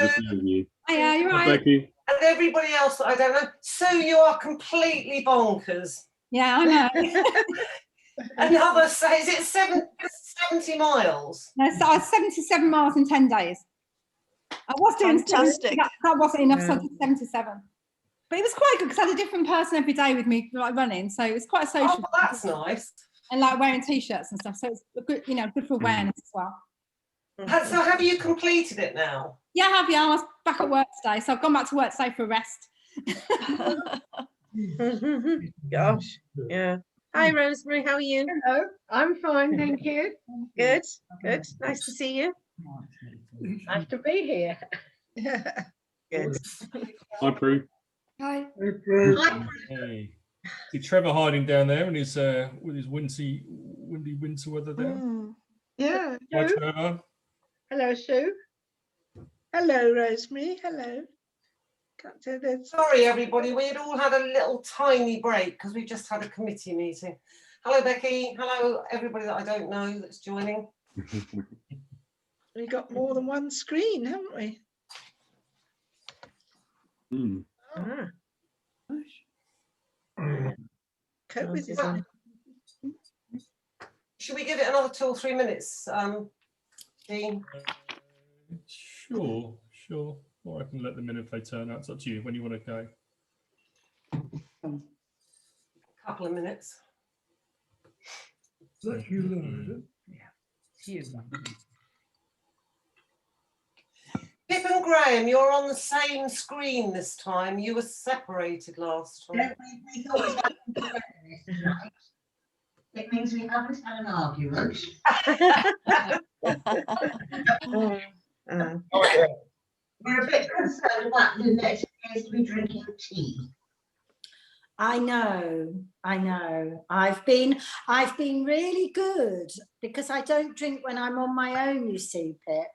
Sue. Hiya, you're right. Becky. And everybody else that I don't know. Sue, you are completely bonkers. Yeah, I know. Another, is it 70 miles? No, so I was 77 miles in 10 days. I was doing Fantastic. that wasn't enough, so I did 77. But it was quite good because I had a different person every day with me, like running. So it was quite a social. Oh, that's nice. And like wearing t-shirts and stuff. So it's good, good for awareness as well. So have you completed it now? Yeah, I have. Yeah, I was back at work today, so I've gone back to work today for a rest. Gosh, yeah. Hi, Rosemary. How are you? Hello, I'm fine, thank you. Good, good. Nice to see you. Nice to be here. Good. Hi, Prue. Hi. Hey. See Trevor hiding down there in his with his windy winter weather there. Yeah. Hi, Trevor. Hello, Sue. Hello, Rosemary. Hello. Can't do this. Sorry, everybody. We had all had a little tiny break because we just had a committee meeting. Hello, Becky. Hello, everybody that I don't know that's joining. We've got more than one screen, haven't we? Cope with it. Should we give it another 2 or 3 minutes, Dean? Sure. Or I can let them in if they turn out. It's up to you when you want to go. A couple of minutes. That's you, Laura. Pip and Graham, you're on the same screen this time. You were separated last time. We thought we had tonight. It means we haven't had an argument. We're a bit concerned about Lynette appears to be drinking tea. I know. I've been really good because I don't drink when I'm on my own, you see, Pip.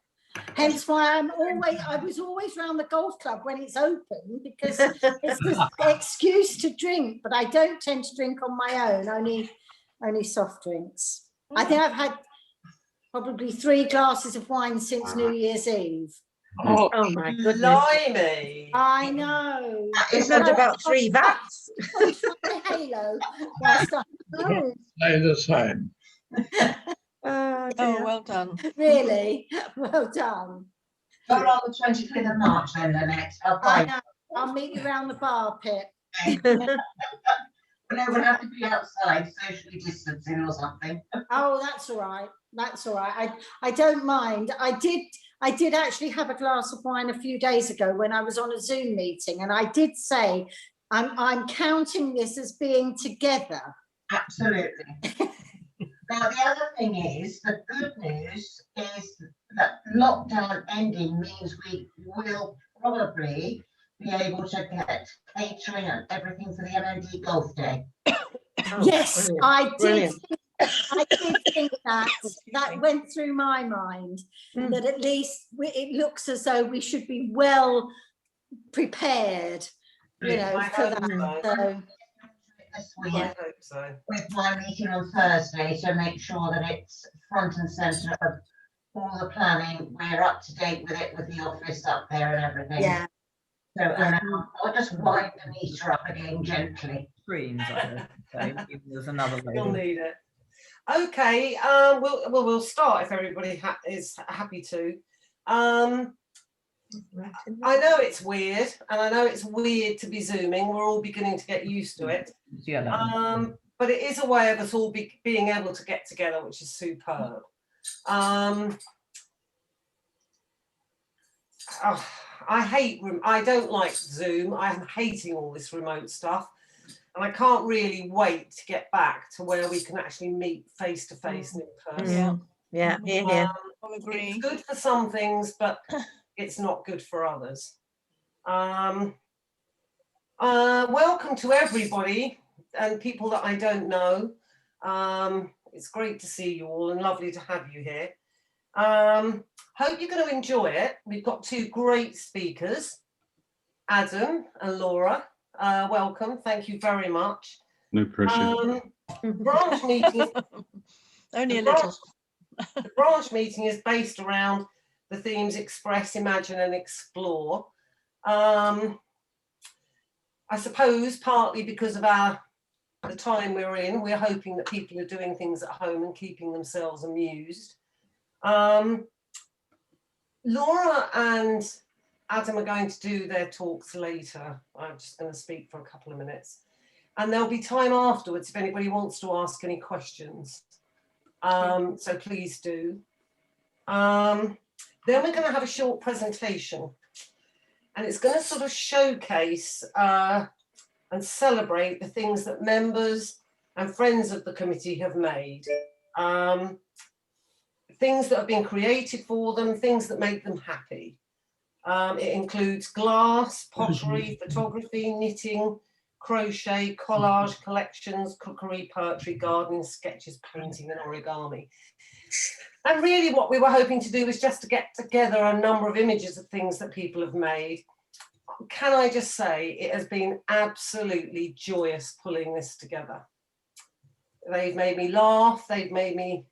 Hence why I was always round the golf club when it's open because it's the excuse to drink, but I don't tend to drink on my own, only soft drinks. I think I've had probably 3 glasses of wine since New Year's Eve. Oh my goodness. Blimey. I know. It's not about 3 vats. My halo. Whilst I'm Stay the same. Oh, well done. really well done. We're on the 25th of March then, Lynette. I know. I'll meet you around the bar, Pip. No, we'll have to be outside, socially distancing or something. Oh, that's all right. That's all right. I don't mind. I did actually have a glass of wine a few days ago when I was on a Zoom meeting, and I did say I'm counting this as being together. Absolutely. Now, the other thing is, the good news is that lockdown ending means we will probably be able to get catering and everything for the MND Golf Day. Yes, brilliant. I did. Brilliant. I did think that went through my mind, that at least it looks as though we should be well prepared, for that. So, This week, I hope so. with my meeting on Thursday to make sure that it's front and centre of all the planning. We're up to date with it, with the office up there and everything. yeah. So I'll just wind the meter up again gently. Screens, I think. So there's another You'll way. need it. Okay, we'll start if everybody is happy to. I know it's weird, and I know it's weird to be Zooming. We're all beginning to get used to it. Yeah, But it is a way of us all being able to get together, which is superb. I don't like Zoom. I'm hating all this remote stuff. And I can't really wait to get back to where we can actually meet face to face and in person. Yeah. I'll agree. It's good for some things, but it's not good for others. Welcome to everybody and people that I don't know. It's great to see you all and lovely to have you here. Hope you're going to enjoy it. We've got 2 great speakers, Adam and Laura. Welcome. Thank you very much. No pressure. Branch meeting. Only a little. The branch meeting is based around the themes express, imagine and explore. I suppose partly because of the time we're in, we're hoping that people are doing things at home and keeping themselves amused. Laura and Adam are going to do their talks later. I'm just going to speak for a couple of minutes. And there'll be time afterwards if anybody wants to ask any questions. So please do. Then we're going to have a short presentation. And it's going to sort of showcase and celebrate the things that members and friends of the committee have made. Things that have been created for them, things that make them happy. It includes glass, pottery, photography, knitting, crochet, collage, collections, cookery, poetry, gardening, sketches, painting and origami. And really what we were hoping to do was just to get together a number of images of things that people have made. Can I just say, it has been absolutely joyous pulling this together. They've made me laugh, they've made me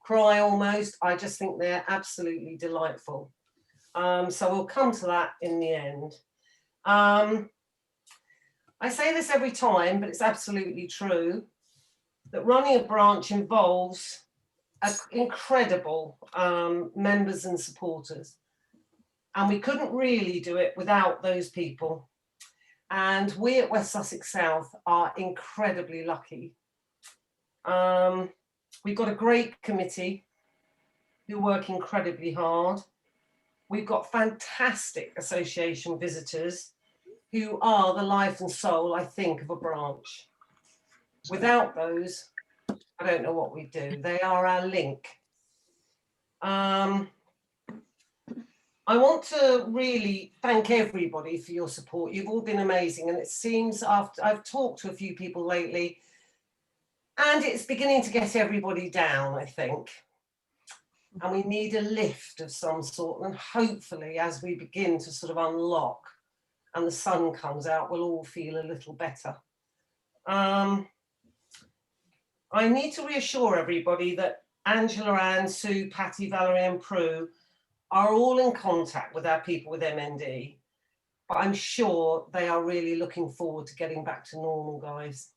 cry almost. I just think they're absolutely delightful. So we'll come to that in the end. I say this every time, but it's absolutely true, that running a branch involves incredible members and supporters. And we couldn't really do it without those people. And we at West Sussex South are incredibly lucky. We've got a great committee who work incredibly hard. We've got fantastic association visitors who are the life and soul, I think, of a branch. Without those, I don't know what we do. They are our link. I want to really thank everybody for your support. You've all been amazing. And it seems after I've talked to a few people lately, and it's beginning to get everybody down, I think. And we need a lift of some sort. And hopefully, as we begin to sort of unlock and the sun comes out, we'll all feel a little better. I need to reassure everybody that Angela, Ann, Sue, Patty, Valerie and Prue are all in contact with our people with MND, but I'm sure they are really looking forward to getting back to normal, guys.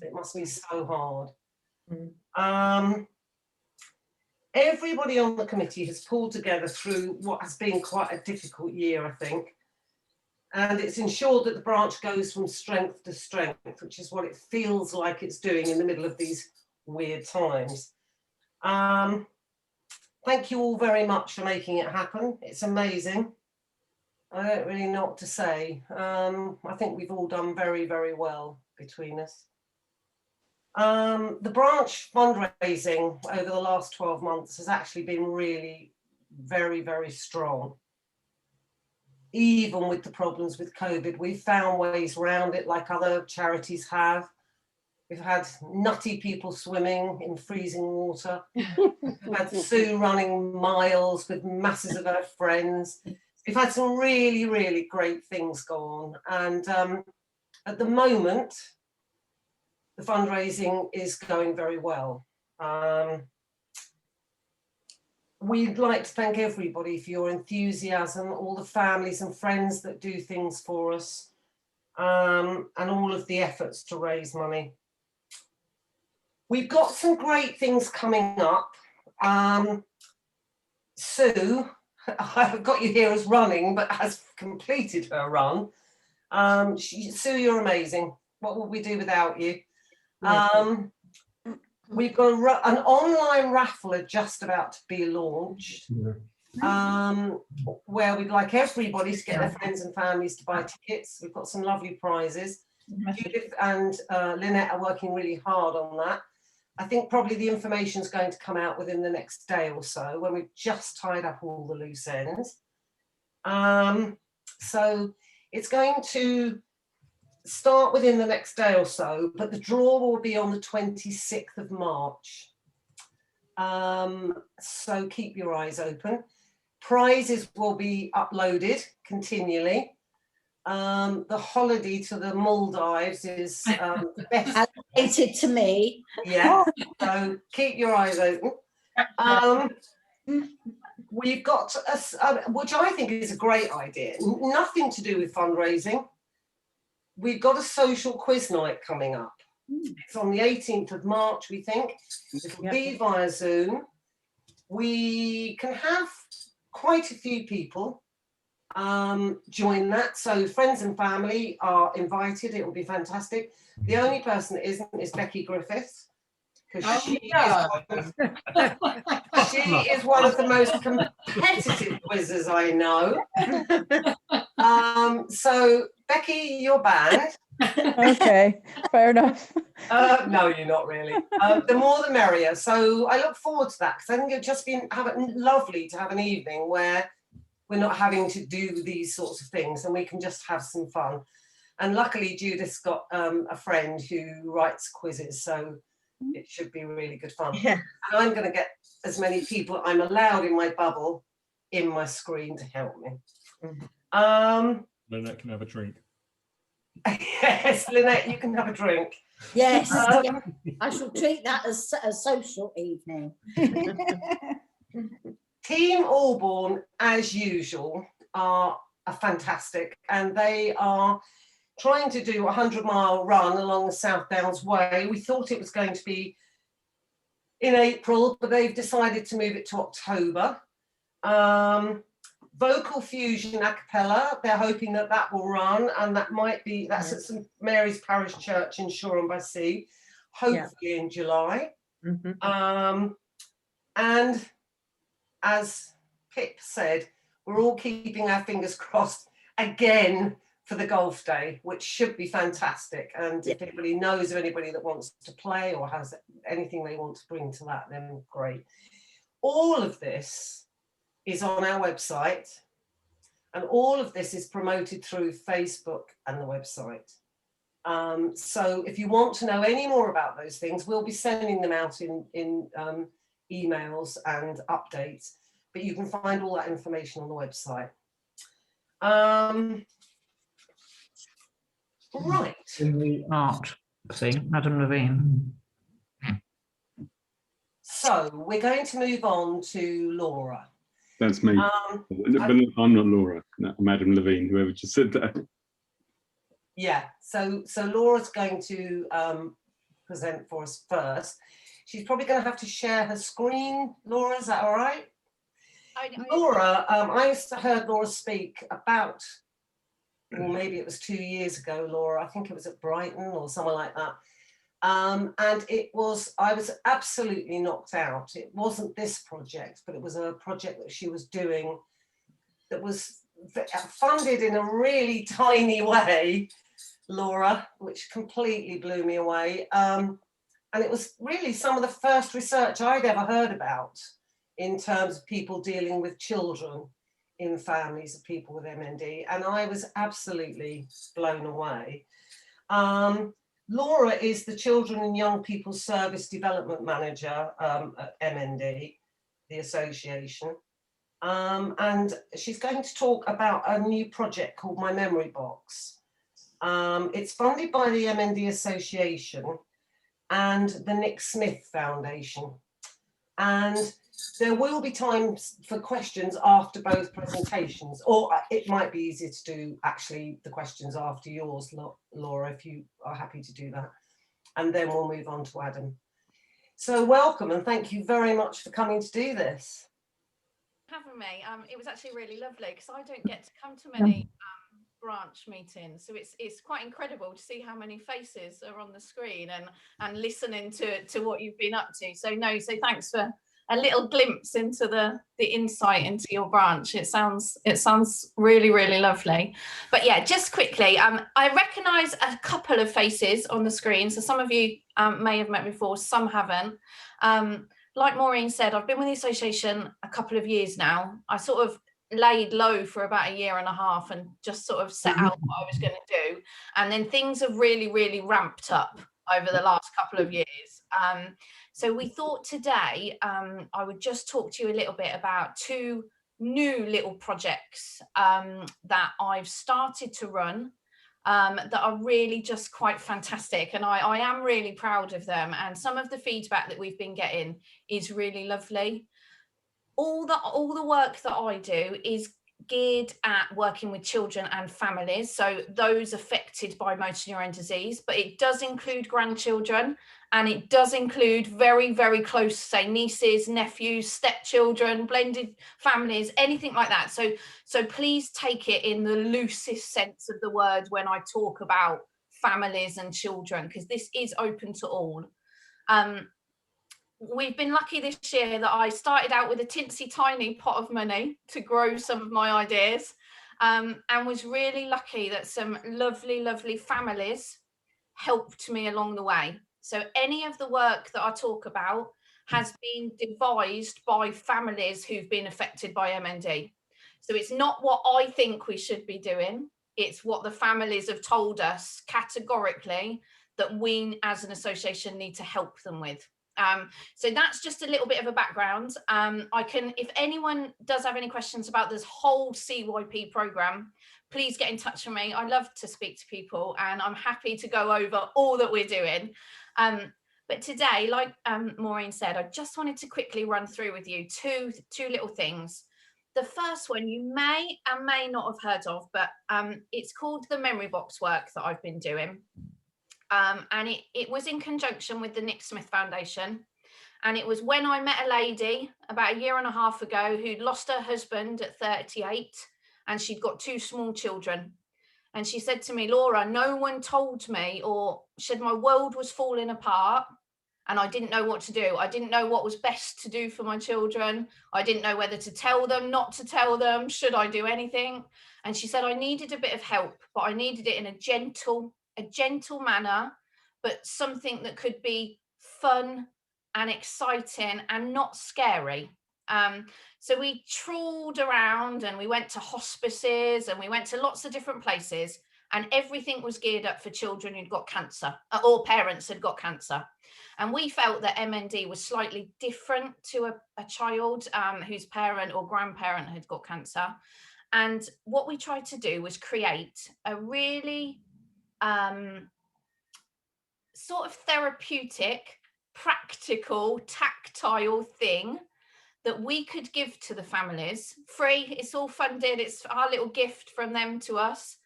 It must be so hard. Everybody on the committee has pulled together through what has been quite a difficult year, I think. And it's ensured that the branch goes from strength to strength, which is what it feels like it's doing in the middle of these weird times. Thank you all very much for making it happen. It's amazing. I don't really know what to say. I think we've all done very, very well between us. The branch fundraising over the last 12 months has actually been really very, very strong. Even with the problems with COVID, we've found ways around it like other charities have. We've had nutty people swimming in freezing water. We've had Sue running miles with masses of her friends. We've had some really, really great things go on. And at the moment, the fundraising is going very well. We'd like to thank everybody for your enthusiasm, all the families and friends that do things for us, and all of the efforts to raise money. We've got some great things coming up. Sue, I've got you here as running, but has completed her run. Sue, you're amazing. What would we do without you? We've got an online raffle just about to be launched, where we'd like everybody to get their friends and families to buy tickets. We've got some lovely prizes. Judith and Lynette are working really hard on that. I think probably the information is going to come out within the next day or so when we've just tied up all the loose ends. So it's going to start within the next day or so, but the draw will be on the 26th of March. So keep your eyes open. Prizes will be uploaded continually. The holiday to the Maldives is the best. Allocated to me. Yeah, so keep your eyes open. we've got, which I think is a great idea, nothing to do with fundraising. We've got a social quiz night coming up. It's on the 18th of March, we think. It'll be via Zoom. We can have quite a few people join that. So friends and family are invited. It will be fantastic. The only person that isn't is Becky Griffiths, because she is one of the most competitive quizzes I know. So Becky, you're banned. Okay, fair enough. No, you're not really. The more the merrier. So I look forward to that, because I think it'll just be lovely to have an evening where we're not having to do these sorts of things and we can just have some fun. And luckily Judith's got a friend who writes quizzes, so it should be really good fun. Yeah. And I'm going to get as many people I'm allowed in my bubble in my screen to help me. Lynette can have a drink. Yes, Lynette, you can have a drink. Yes, yeah. I shall treat that as a social evening. Team Albourne, as usual, are fantastic, and they are trying to do a 100-mile run along the South Downs Way. We thought it was going to be in April, but they've decided to move it to October. Vocal Fusion a cappella, they're hoping that that will run, and that's at St Mary's Parish Church in Shoreham-by-Sea, hopefully in July. And as Pip said, we're all keeping our fingers crossed again for the golf day, which should be fantastic. And if anybody knows of anybody that wants to play or has anything they want to bring to that, then great. All of this is on our website, and all of this is promoted through Facebook and the website. So if you want to know any more about those things, we'll be sending them out in emails and updates, but you can find all that information on the website. Right. In the art thing, Adam Levine. So we're going to move on to Laura. That's me. But I'm not Laura. No, I'm Adam Levine, whoever just said that. Yeah, so Laura's going to present for us first. She's probably going to have to share her screen. Laura, is that all right? Laura, I heard Laura speak about, well, maybe it was 2 years ago, Laura. I think it was at Brighton or somewhere like that. And I was absolutely knocked out. It wasn't this project, but it was a project that she was doing that was funded in a really tiny way, Laura, which completely blew me away. And it was really some of the first research I'd ever heard about in terms of people dealing with children in families of people with MND. And I was absolutely blown away. Laura is the Children and Young People Service Development Manager at MND, the association. And she's going to talk about a new project called My Memory Box. It's funded by the MND Association and the Nick Smith Foundation. And there will be times for questions after both presentations, or it might be easier to do actually the questions after yours, Laura, if you are happy to do that. And then we'll move on to Adam. So welcome, and thank you very much for coming to do this. Having me. It was actually really lovely because I don't get to come to many branch meetings, so it's quite incredible to see how many faces are on the screen and listening to what you've been up to. So thanks for a little glimpse into the insight into your branch. It sounds really, really lovely. But yeah, just quickly, I recognise a couple of faces on the screen. So some of you may have met before, some haven't. Like Maureen said, I've been with the association a couple of years now. I sort of laid low for about 1.5 years and just sort of set out what I was going to do. And then things have really, really ramped up over the last couple of years. So we thought today I would just talk to you a little bit about 2 new little projects that I've started to run that are really just quite fantastic, and I am really proud of them, and some of the feedback that we've been getting is really lovely. all the work that I do is geared at working with children and families, so those affected by motor neurone disease, but it does include grandchildren, and it does include very, very close, say, nieces, nephews, stepchildren, blended families, anything like that. So please take it in the loosest sense of the word when I talk about families and children, because this is open to all. We've been lucky this year that I started out with a tinsy tiny pot of money to grow some of my ideas, and was really lucky that some lovely, lovely families helped me along the way. So any of the work that I talk about has been devised by families who've been affected by MND. So it's not what I think we should be doing, it's what the families have told us categorically that we as an association need to help them with. So that's just a little bit of a background. If anyone does have any questions about this whole CYP program, please get in touch with me. I love to speak to people, and I'm happy to go over all that we're doing. But today, like Maureen said, I just wanted to quickly run through with you two little things. The first one you may and may not have heard of, but it's called the memory box work that I've been doing. And it was in conjunction with the Nick Smith Foundation. And it was when I met a lady about 1.5 years ago who'd lost her husband at 38, and she'd got 2 small children. And she said to me, Laura, no one told me, or said my world was falling apart and I didn't know what to do. I didn't know what was best to do for my children. I didn't know whether to tell them, not to tell them, should I do anything? And she said, I needed a bit of help, but I needed it in a gentle manner, but something that could be fun and exciting and not scary. So we trawled around and we went to hospices and we went to lots of different places, and everything was geared up for children who'd got cancer, or parents had got cancer. And we felt that MND was slightly different to a child whose parent or grandparent had got cancer. And what we tried to do was create a really sort of therapeutic, practical, tactile thing that we could give to the families free. It's all funded. It's our little gift from them to us.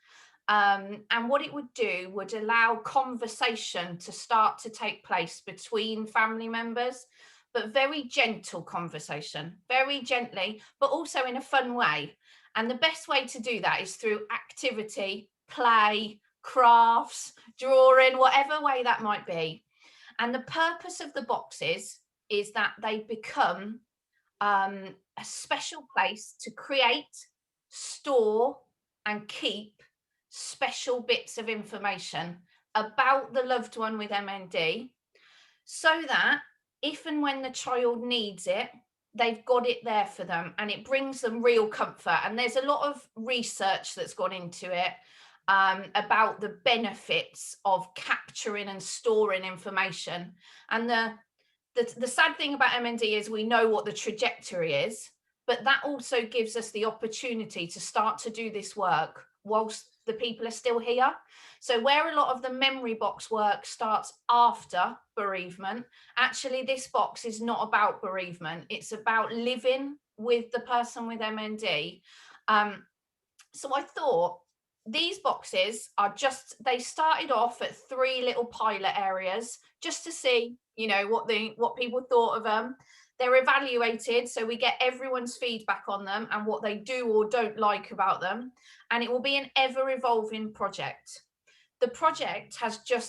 And what it would do would allow conversation to start to take place between family members, but very gentle conversation, very gently, but also in a fun way. And the best way to do that is through activity, play, crafts, drawing, whatever way that might be. And the purpose of the boxes is that they become a special place to create, store, and keep special bits of information about the loved one with MND, so that if and when the child needs it, they've got it there for them, and it brings them real comfort. And there's a lot of research that's gone into it about the benefits of capturing and storing information. And the sad thing about MND is we know what the trajectory is, but that also gives us the opportunity to start to do this work whilst the people are still here. So where a lot of the memory box work starts after bereavement, actually this box is not about bereavement. It's about living with the person with MND. So I thought these boxes are they started off at 3 little pilot areas just to see, you know, what people thought of them. They're evaluated, so we get everyone's feedback on them and what they do or don't like about them. And it will be an ever-evolving project. The project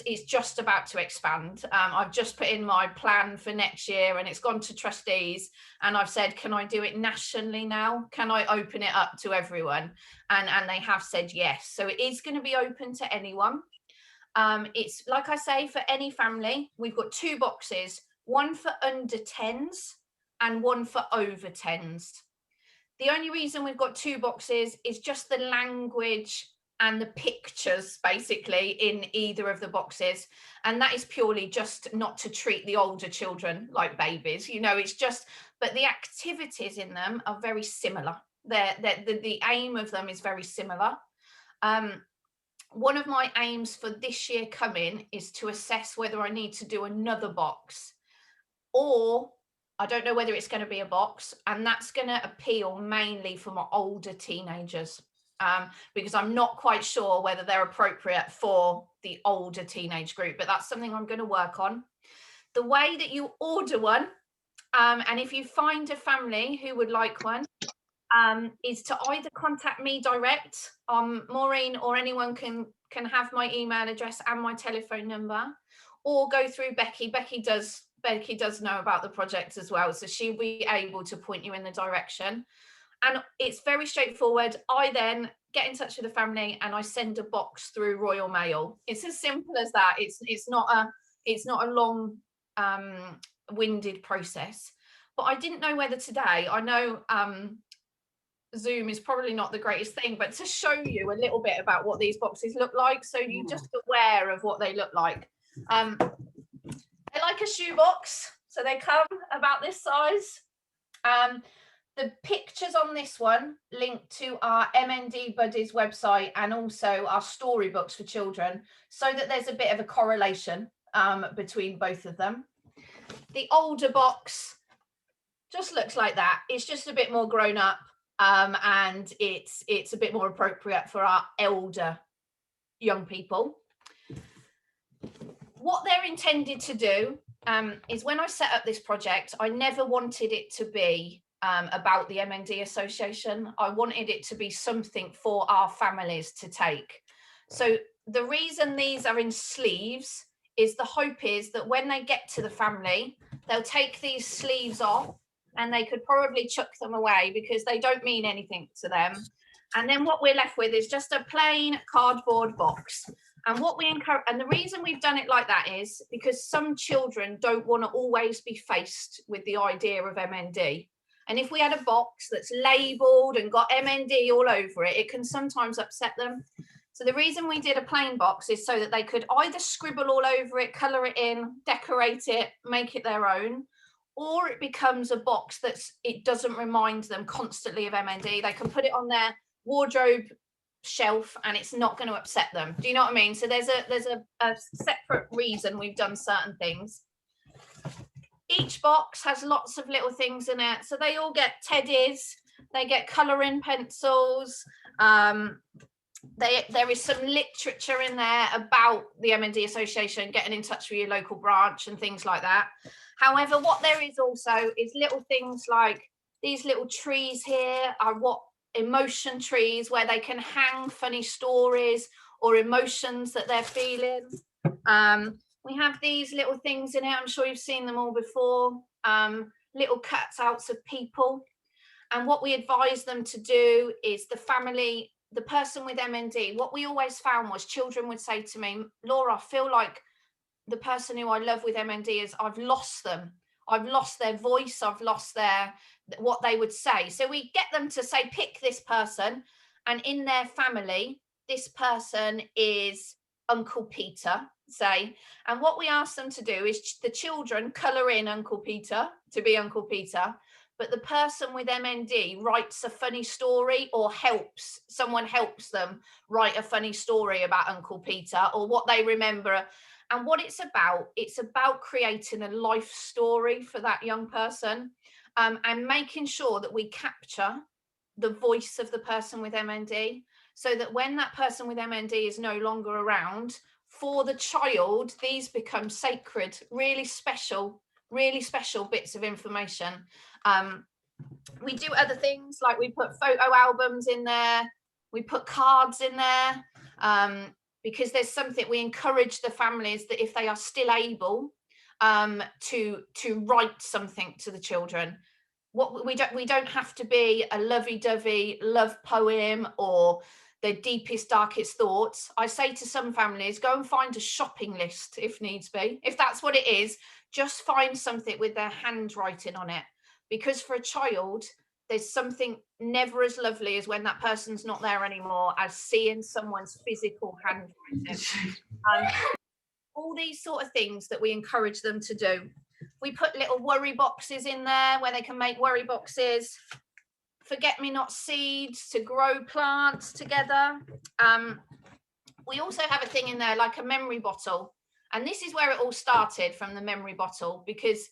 is just about to expand. I've just put in my plan for next year, and it's gone to trustees. And I've said, can I do it nationally now? Can I open it up to everyone? And they have said yes. So it is going to be open to anyone. It's like I say, for any family. We've got 2 boxes, one for under 10s and one for over 10s. The only reason we've got 2 boxes is just the language and the pictures basically in either of the boxes. And that is purely just not to treat the older children like babies, you know, it's just, but the activities in them are very similar. The aim of them is very similar. One of my aims for this year coming is to assess whether I need to do another box, or I don't know whether it's going to be a box, and that's going to appeal mainly for my older teenagers, because I'm not quite sure whether they're appropriate for the older teenage group, but that's something I'm going to work on. The way that you order one, and if you find a family who would like one, is to either contact me direct. Maureen or anyone can have my email address and my telephone number, or go through Becky. Becky does know about the project as well, so she'll be able to point you in the direction. And it's very straightforward. I then get in touch with the family and I send a box through Royal Mail. It's as simple as that. It's not a long winded process. But I didn't know whether today, I know Zoom is probably not the greatest thing, but to show you a little bit about what these boxes look like, so you're just aware of what they look like. They're like a shoebox, so they come about this size. The pictures on this one link to our MND Buddies website and also our storybooks for children, so that there's a bit of a correlation between both of them. The older box just looks like that. It's just a bit more grown up, and it's a bit more appropriate for our elder young people. What they're intended to do is, when I set up this project, I never wanted it to be about the MND Association. I wanted it to be something for our families to take. So the reason these are in sleeves is the hope is that when they get to the family, they'll take these sleeves off and they could probably chuck them away because they don't mean anything to them. And then what we're left with is just a plain cardboard box. And what we encourage, and the reason we've done it like that is because some children don't want to always be faced with the idea of MND. And if we had a box that's labelled and got MND all over it, it can sometimes upset them. So the reason we did a plain box is so that they could either scribble all over it, colour it in, decorate it, make it their own, or it becomes a box it doesn't remind them constantly of MND. They can put it on their wardrobe shelf and it's not going to upset them. Do you know what I mean? So there's a separate reason we've done certain things. Each box has lots of little things in it. So they all get teddies, they get colouring pencils. There is some literature in there about the MND Association, getting in touch with your local branch and things like that. However, what there is also is little things like these little trees here are what emotion trees, where they can hang funny stories or emotions that they're feeling. We have these little things in it. I'm sure you've seen them all before. Little cutouts of people. And what we advise them to do is the person with MND, what we always found was children would say to me, Laura, I feel like the person who I love with MND is I've lost them. I've lost their voice. I've lost what they would say. So we get them to say, pick this person, and in their family, this person is Uncle Peter, say. And what we ask them to do is the children colour in Uncle Peter to be Uncle Peter, but the person with MND writes a funny story or someone helps them write a funny story about Uncle Peter or what they remember. And what it's about creating a life story for that young person, and making sure that we capture the voice of the person with MND, so that when that person with MND is no longer around, for the child, these become sacred, really special bits of information. We do other things, like we put photo albums in there, we put cards in there, because there's something we encourage the families that if they are still able to write something to the children. What we don't have to be a lovey-dovey love poem or their deepest, darkest thoughts. I say to some families, go and find a shopping list if needs be. If that's what it is, just find something with their handwriting on it. Because for a child, there's something never as lovely as when that person's not there anymore as seeing someone's physical handwriting. All these sort of things that we encourage them to do. We put little worry boxes in there where they can make worry boxes. Forget-me-not seeds to grow plants together. We also have a thing in there like a memory bottle. And this is where it all started, from the memory bottle, because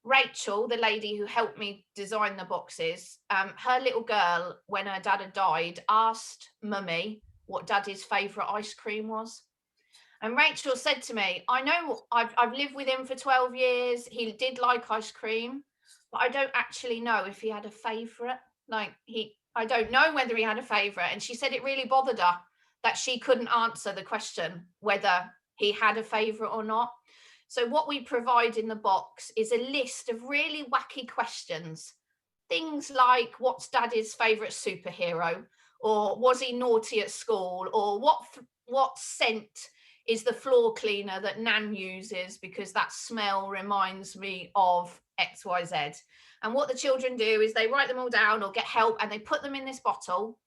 Rachel, the lady who helped me design the boxes, her little girl, when her dad had died, asked Mummy what Daddy's favourite ice cream was. And Rachel said to me, I know I've lived with him for 12 years. He did like ice cream, but I don't actually know if he had a favourite. I don't know whether he had a favourite. And she said it really bothered her that she couldn't answer the question whether he had a favourite or not. So what we provide in the box is a list of really wacky questions. Things like, what's Daddy's favourite superhero? Or was he naughty at school? Or what scent is the floor cleaner that Nan uses because that smell reminds me of XYZ. And what the children do is they write them all down or get help and they put them in this bottle.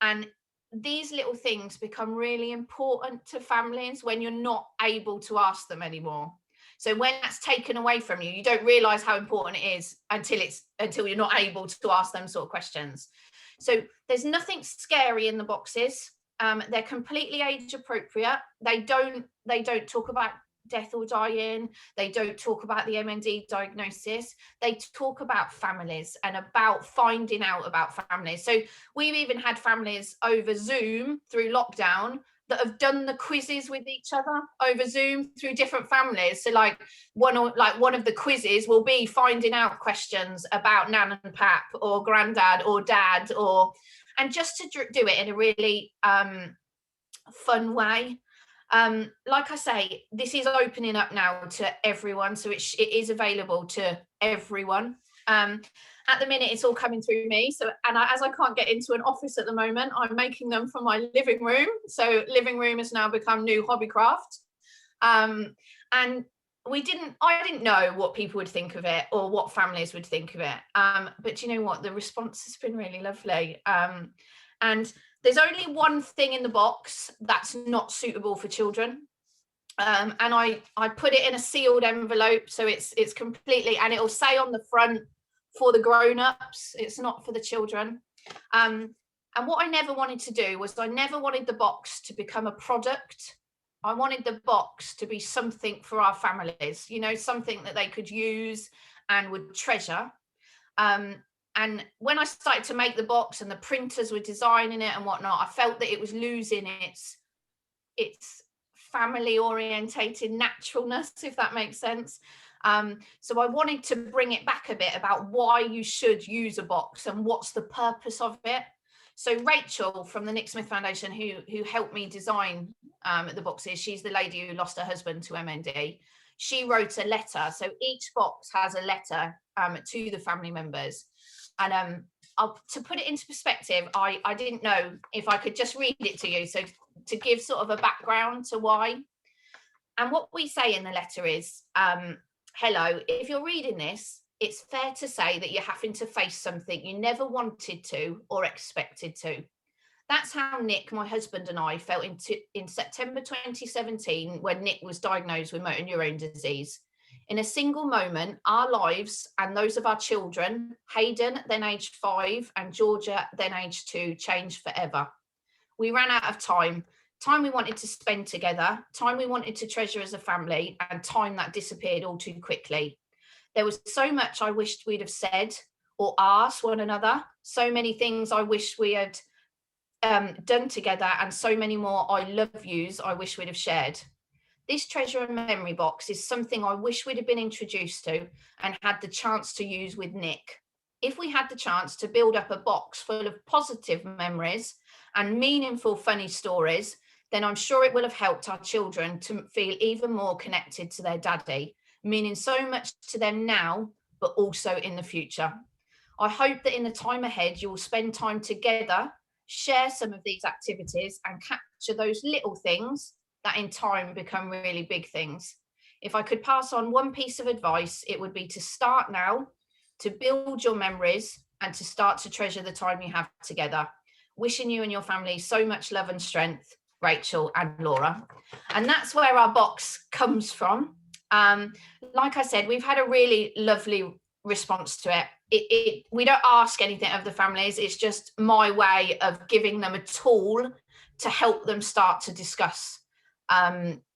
And these little things become really important to families when you're not able to ask them anymore. So when that's taken away from you, you don't realise how important it is until you're not able to ask them sort of questions. So there's nothing scary in the boxes. They're completely age appropriate. They don't talk about death or dying. They don't talk about the MND diagnosis. They talk about families and about finding out about families. So we've even had families over Zoom through lockdown that have done the quizzes with each other over Zoom through different families. So one of the quizzes will be finding out questions about Nan and Pap or Grandad or Dad, and just to do it in a really fun way. Like I say, this is opening up now to everyone, so it is available to everyone. At the minute, it's all coming through me. As I can't get into an office at the moment, I'm making them from my living room. So living room has now become new hobbycraft. And I didn't know what people would think of it or what families would think of it. But you know what? The response has been really lovely. And there's only one thing in the box that's not suitable for children. And I put it in a sealed envelope. So it's completely, and it'll say on the front, for the grown-ups, it's not for the children. And what I never wanted to do was I never wanted the box to become a product. I wanted the box to be something for our families, something that they could use and would treasure. And when I started to make the box and the printers were designing it and whatnot, I felt that it was losing its family orientated naturalness, if that makes sense. So I wanted to bring it back a bit about why you should use a box and what's the purpose of it. So Rachel from the Nick Smith Foundation, who helped me design the boxes, she's the lady who lost her husband to MND. She wrote a letter. So each box has a letter to the family members. And to put it into perspective, I didn't know if I could just read it to you. So to give sort of a background to why. And what we say in the letter is, hello, if you're reading this, it's fair to say that you're having to face something you never wanted to or expected to. That's how Nick, my husband, and I felt in September 2017 when Nick was diagnosed with motor neurone disease. In a single moment, our lives and those of our children, Hayden, then age 5, and Georgia, then age 2, changed forever. We ran out of time we wanted to spend together, time we wanted to treasure as a family, and time that disappeared all too quickly. There was so much I wished we'd have said or asked one another, so many things I wish we had done together, and so many more I love yous I wish we'd have shared. This treasure and memory box is something I wish we'd have been introduced to and had the chance to use with Nick. If we had the chance to build up a box full of positive memories and meaningful, funny stories, then I'm sure it will have helped our children to feel even more connected to their daddy, meaning so much to them now, but also in the future. I hope that in the time ahead, you will spend time together, share some of these activities and capture those little things that in time become really big things. If I could pass on one piece of advice, it would be to start now, to build your memories and to start to treasure the time you have together. Wishing you and your family so much love and strength, Rachel and Laura. And that's where our box comes from. Like I said, we've had a really lovely response to it. We don't ask anything of the families. It's just my way of giving them a tool to help them start to discuss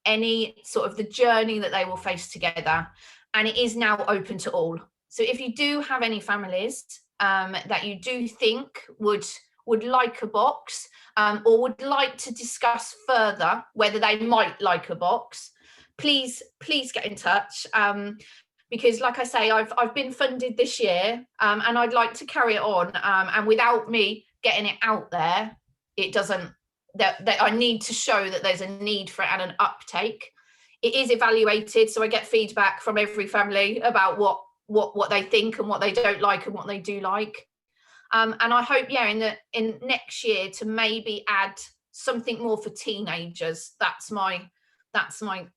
any sort of the journey that they will face together. and it is now open to all. So if you do have any families that you do think would like a box, or would like to discuss further whether they might like a box, please get in touch, because like I say, I've been funded this year, and I'd like to carry it on, and without me getting it out there, it doesn't, that I need to show that there's a need for it and an uptake. It is evaluated, so I get feedback from every family about what they think and what they don't like and what they do like. And I hope, yeah, in next year to maybe add something more for teenagers. That's my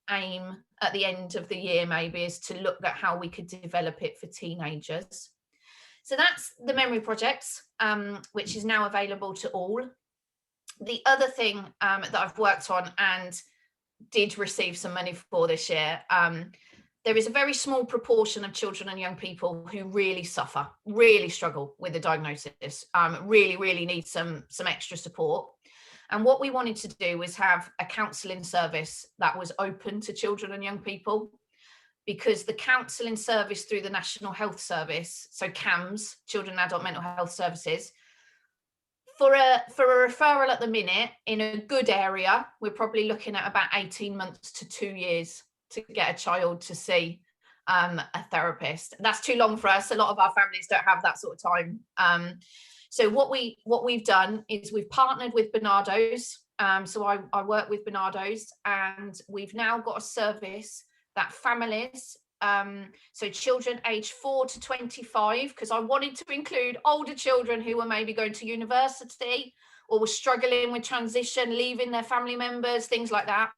aim at the end of the year, maybe, is to look at how we could develop it for teenagers. So that's the memory projects, which is now available to all. The other thing that I've worked on and did receive some money for this year, there is a very small proportion of children and young people who really suffer, really struggle with the diagnosis, really need some extra support. And what we wanted to do was have a counselling service that was open to children and young people, because the counselling service through the National Health Service, so CAMS, Children and Adult Mental Health Services, for a referral at the minute in a good area, we're probably looking at about 18 months to 2 years to get a child to see a therapist. That's too long for us. A lot of our families don't have that sort of time. So what we've done is we've partnered with Bernardo's. So I work with Bernardo's, and we've now got a service that families, so children aged 4 to 25, because I wanted to include older children who were maybe going to university or were struggling with transition, leaving their family members, things like that,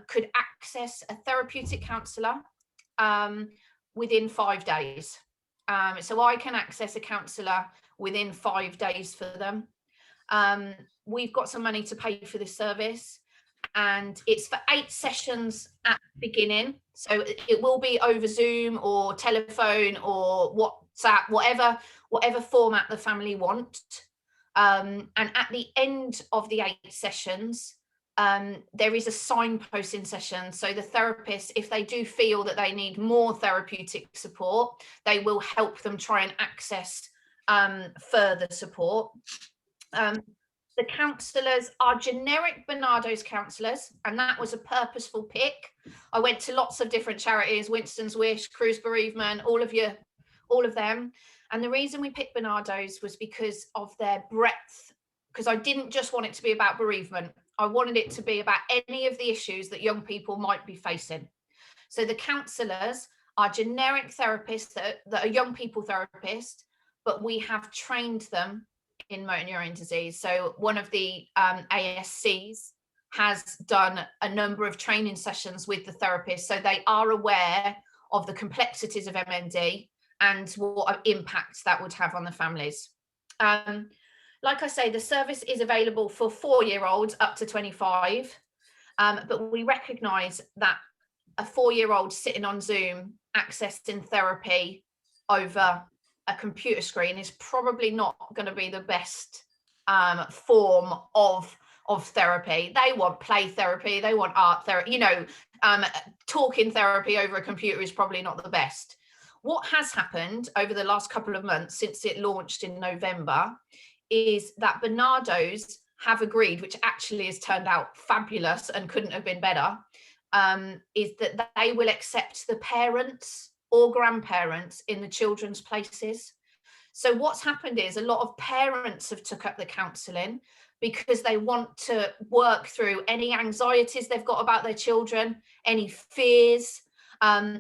could access a therapeutic counsellor within 5 days. So I can access a counsellor within 5 days for them. We've got some money to pay for this service, and it's for 8 sessions at the beginning. So it will be over Zoom or telephone or WhatsApp, whatever format the family want. And at the end of the 8 sessions, there is a signposting session. So the therapist, if they do feel that they need more therapeutic support, they will help them try and access further support. The counsellors are generic Bernardo's counsellors, and that was a purposeful pick. I went to lots of different charities, Winston's Wish, Cruz Bereavement, all of them. And the reason we picked Bernardo's was because of their breadth, because I didn't just want it to be about bereavement. I wanted it to be about any of the issues that young people might be facing. So the counsellors are generic therapists that are young people therapists, but we have trained them in motor neurone disease. So one of the ASCs has done a number of training sessions with the therapist, so they are aware of the complexities of MND and what impact that would have on the families. Like I say, the service is available for 4-year-olds up to 25, but we recognise that a 4-year-old sitting on Zoom accessing therapy over a computer screen is probably not going to be the best form of therapy. They want play therapy, they want art therapy, talking therapy over a computer is probably not the best. What has happened over the last couple of months since it launched in November is that Bernardo's have agreed, which actually has turned out fabulous and couldn't have been better, is that they will accept the parents or grandparents in the children's places. So what's happened is a lot of parents have took up the counselling because they want to work through any anxieties they've got about their children, any fears,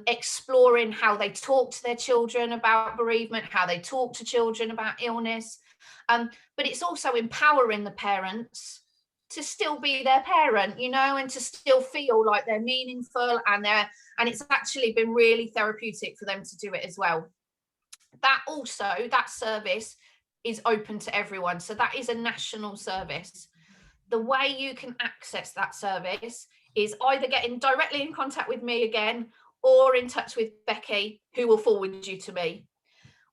exploring how they talk to their children about bereavement, how they talk to children about illness. But it's also empowering the parents to still be their parent, and to still feel like they're meaningful and it's actually been really therapeutic for them to do it as well. That service is open to everyone. So that is a national service. The way you can access that service is either getting directly in contact with me again or in touch with Becky, who will forward you to me.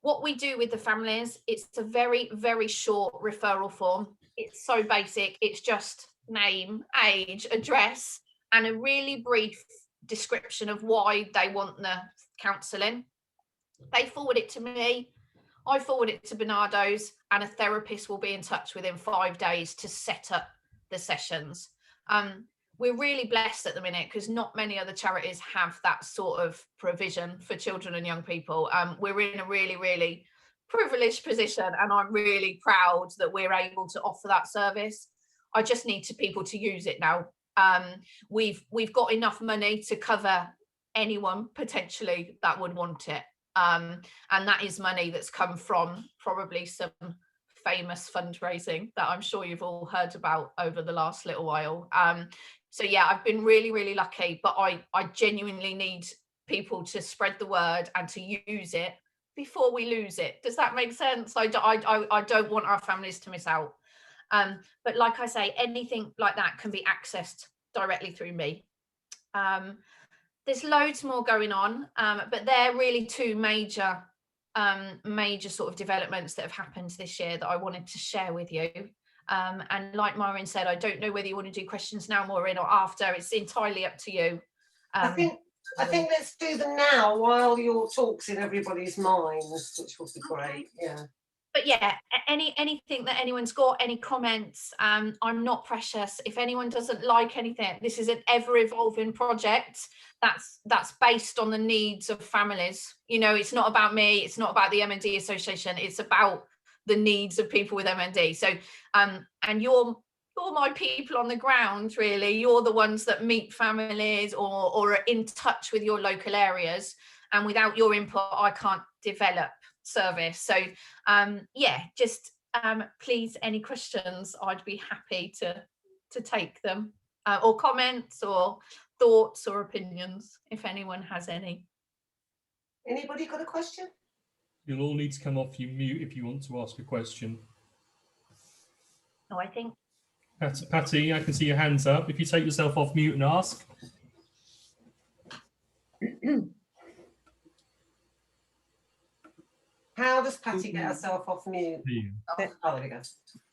What we do with the families, it's a very, very short referral form. It's so basic. It's just name, age, address, and a really brief description of why they want the counselling. They forward it to me, I forward it to Bernardo's, and a therapist will be in touch within 5 days to set up the sessions. We're really blessed at the minute because not many other charities have that sort of provision for children and young people. We're in a really, really privileged position, and I'm really proud that we're able to offer that service. I just need people to use it now. We've got enough money to cover anyone potentially that would want it. And that is money that's come from probably some famous fundraising that I'm sure you've all heard about over the last little while. So yeah, I've been really, really lucky, but I genuinely need people to spread the word and to use it before we lose it. Does that make sense? I don't want our families to miss out. But like I say, anything like that can be accessed directly through me. There's loads more going on, but they're really two major sort of developments that have happened this year that I wanted to share with you. And like Maureen said, I don't know whether you want to do questions now, Maureen, or after. It's entirely up to you. I think let's do them now while your talk's in everybody's minds, which would be great. Yeah. But yeah, anything that anyone's got, any comments, I'm not precious. If anyone doesn't like anything, this is an ever-evolving project that's based on the needs of families. You know, it's not about me, it's not about the MND Association, it's about the needs of people with MND. So and you're my people on the ground, really. You're the ones that meet families or are in touch with your local areas, and without your input I can't develop service. So yeah, just please, any questions, I'd be happy to take them, or comments or thoughts or opinions if anyone has any. Anybody got a question? You'll all need to come off your mute if you want to ask a question. No, I think Patty, I can see your hands up. If you take yourself off mute and ask. How does Patty get herself off mute? Oh, there we go.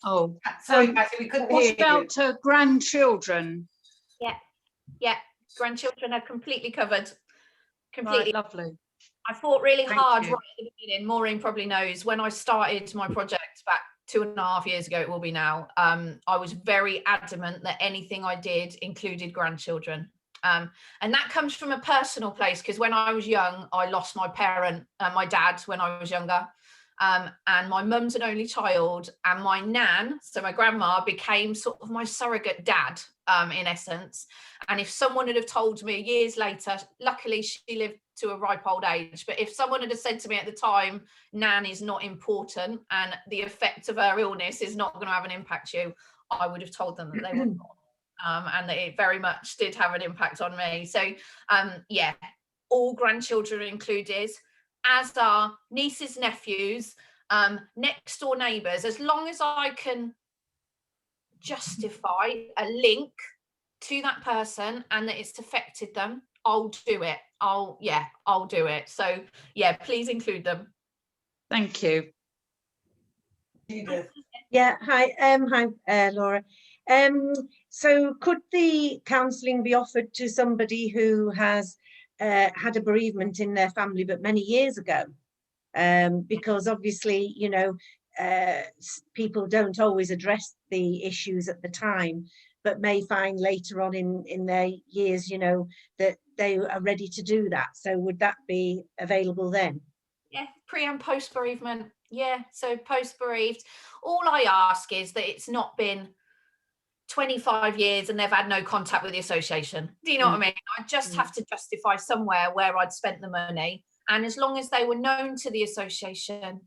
Oh, sorry, Patty, we couldn't hear you. What about grandchildren? Yeah, grandchildren are completely covered. Completely. Right, lovely. I fought really hard you. right at the beginning. Maureen probably knows, when I started my project back 2.5 years ago, it will be now, I was very adamant that anything I did included grandchildren. And that comes from a personal place, because when I was young, I lost my parent, my dad, when I was younger. And my mum's an only child, and my nan, so my grandma, became sort of my surrogate dad, in essence. And if someone had have told me years later, luckily she lived to a ripe old age, but if someone had have said to me at the time, nan is not important and the effect of her illness is not going to have an impact on you, I would have told them that they were not. And that it very much did have an impact on me. So yeah, all grandchildren are included, as are nieces, nephews, next door neighbours. As long as I can justify a link to that person and that it's affected them, I'll do it. I'll do it. So yeah, please include them. Thank you. Yeah, hi, Laura. So could the counselling be offered to somebody who has had a bereavement in their family but many years ago? Because obviously, you know, people don't always address the issues at the time, but may find later on in their years, you know, that they are ready to do that. So would that be available then? Yeah, pre and post bereavement. Yeah, so post bereaved. All I ask is that it's not been 25 years and they've had no contact with the association. Do you know what I mean? I just have to justify somewhere where I'd spent the money. And as long as they were known to the association,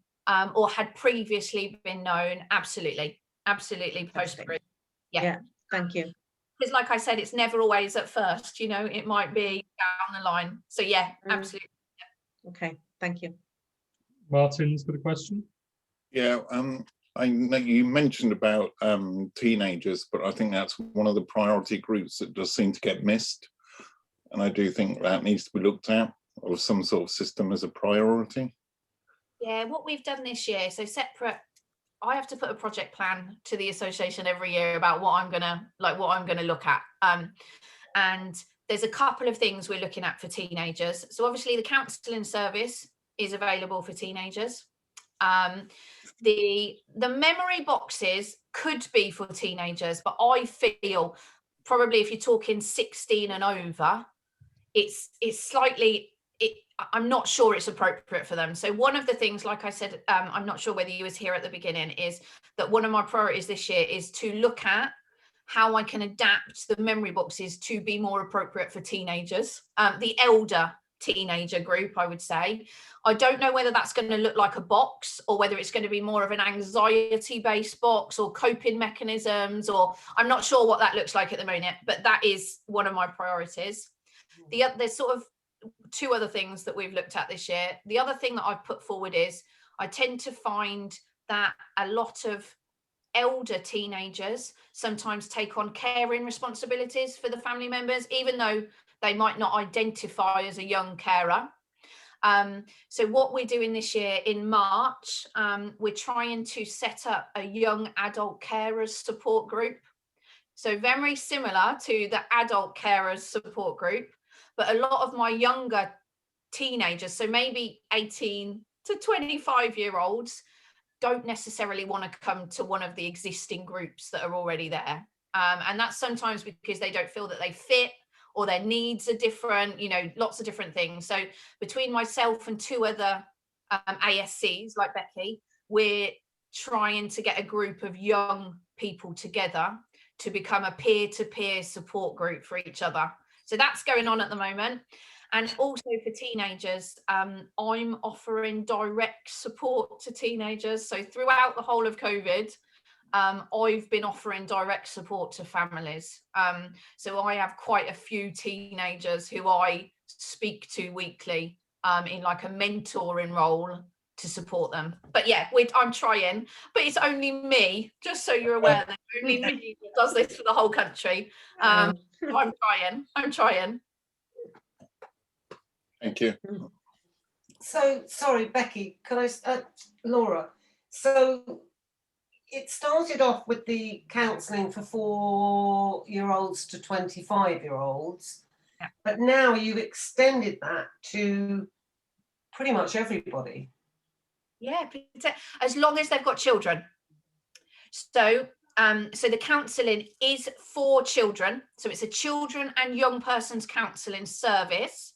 or had previously been known, absolutely post bereavement. Yeah, thank you. Because like I said, it's never always at first, you know, it might be down the line. So yeah, absolutely. Okay, thank you. Martin's got a question. Yeah, I know you mentioned about teenagers, but I think that's one of the priority groups that does seem to get missed. And I do think that needs to be looked at, or some sort of system as a priority. Yeah, what we've done this year, so separate, I have to put a project plan to the association every year about what I'm gonna look at. And there's a couple of things we're looking at for teenagers. So obviously the counselling service is available for teenagers. The memory boxes could be for teenagers, but I feel probably if you're talking 16 and over, it's slightly, I'm not sure it's appropriate for them. So one of the things, like I said, I'm not sure whether you was here at the beginning, is that one of my priorities this year is to look at how I can adapt the memory boxes to be more appropriate for teenagers, the elder teenager group, I would say. I don't know whether that's going to look like a box or whether it's going to be more of an anxiety-based box or coping mechanisms, or I'm not sure what that looks like at the moment, but that is one of my priorities. There's sort of two other things that we've looked at this year. The other thing that I've put forward is I tend to find that a lot of elder teenagers sometimes take on caring responsibilities for the family members, even though they might not identify as a young carer. So what we're doing this year in March, we're trying to set up a young adult carers support group. So very similar to the adult carers support group, but a lot of my younger teenagers, so maybe 18 to 25-year-olds, don't necessarily want to come to one of the existing groups that are already there. And that's sometimes because they don't feel that they fit, or their needs are different, you know, lots of different things. So between myself and two other ASCs like Becky, we're trying to get a group of young people together to become a peer-to-peer support group for each other. So that's going on at the moment. And also for teenagers, I'm offering direct support to teenagers. So throughout the whole of COVID, I've been offering direct support to families. So I have quite a few teenagers who I speak to weekly in like a mentoring role to support them. But yeah, I'm trying, but it's only me, just so you're aware that only me does this for the whole country. So I'm trying. Thank you. So, sorry, Becky, can I, Laura, so it started off with the counselling for 4-year-olds to 25-year-olds, but now you've extended that to pretty much everybody. Yeah, as long as they've got children. So the counselling is for children. So it's a children and young persons counselling service.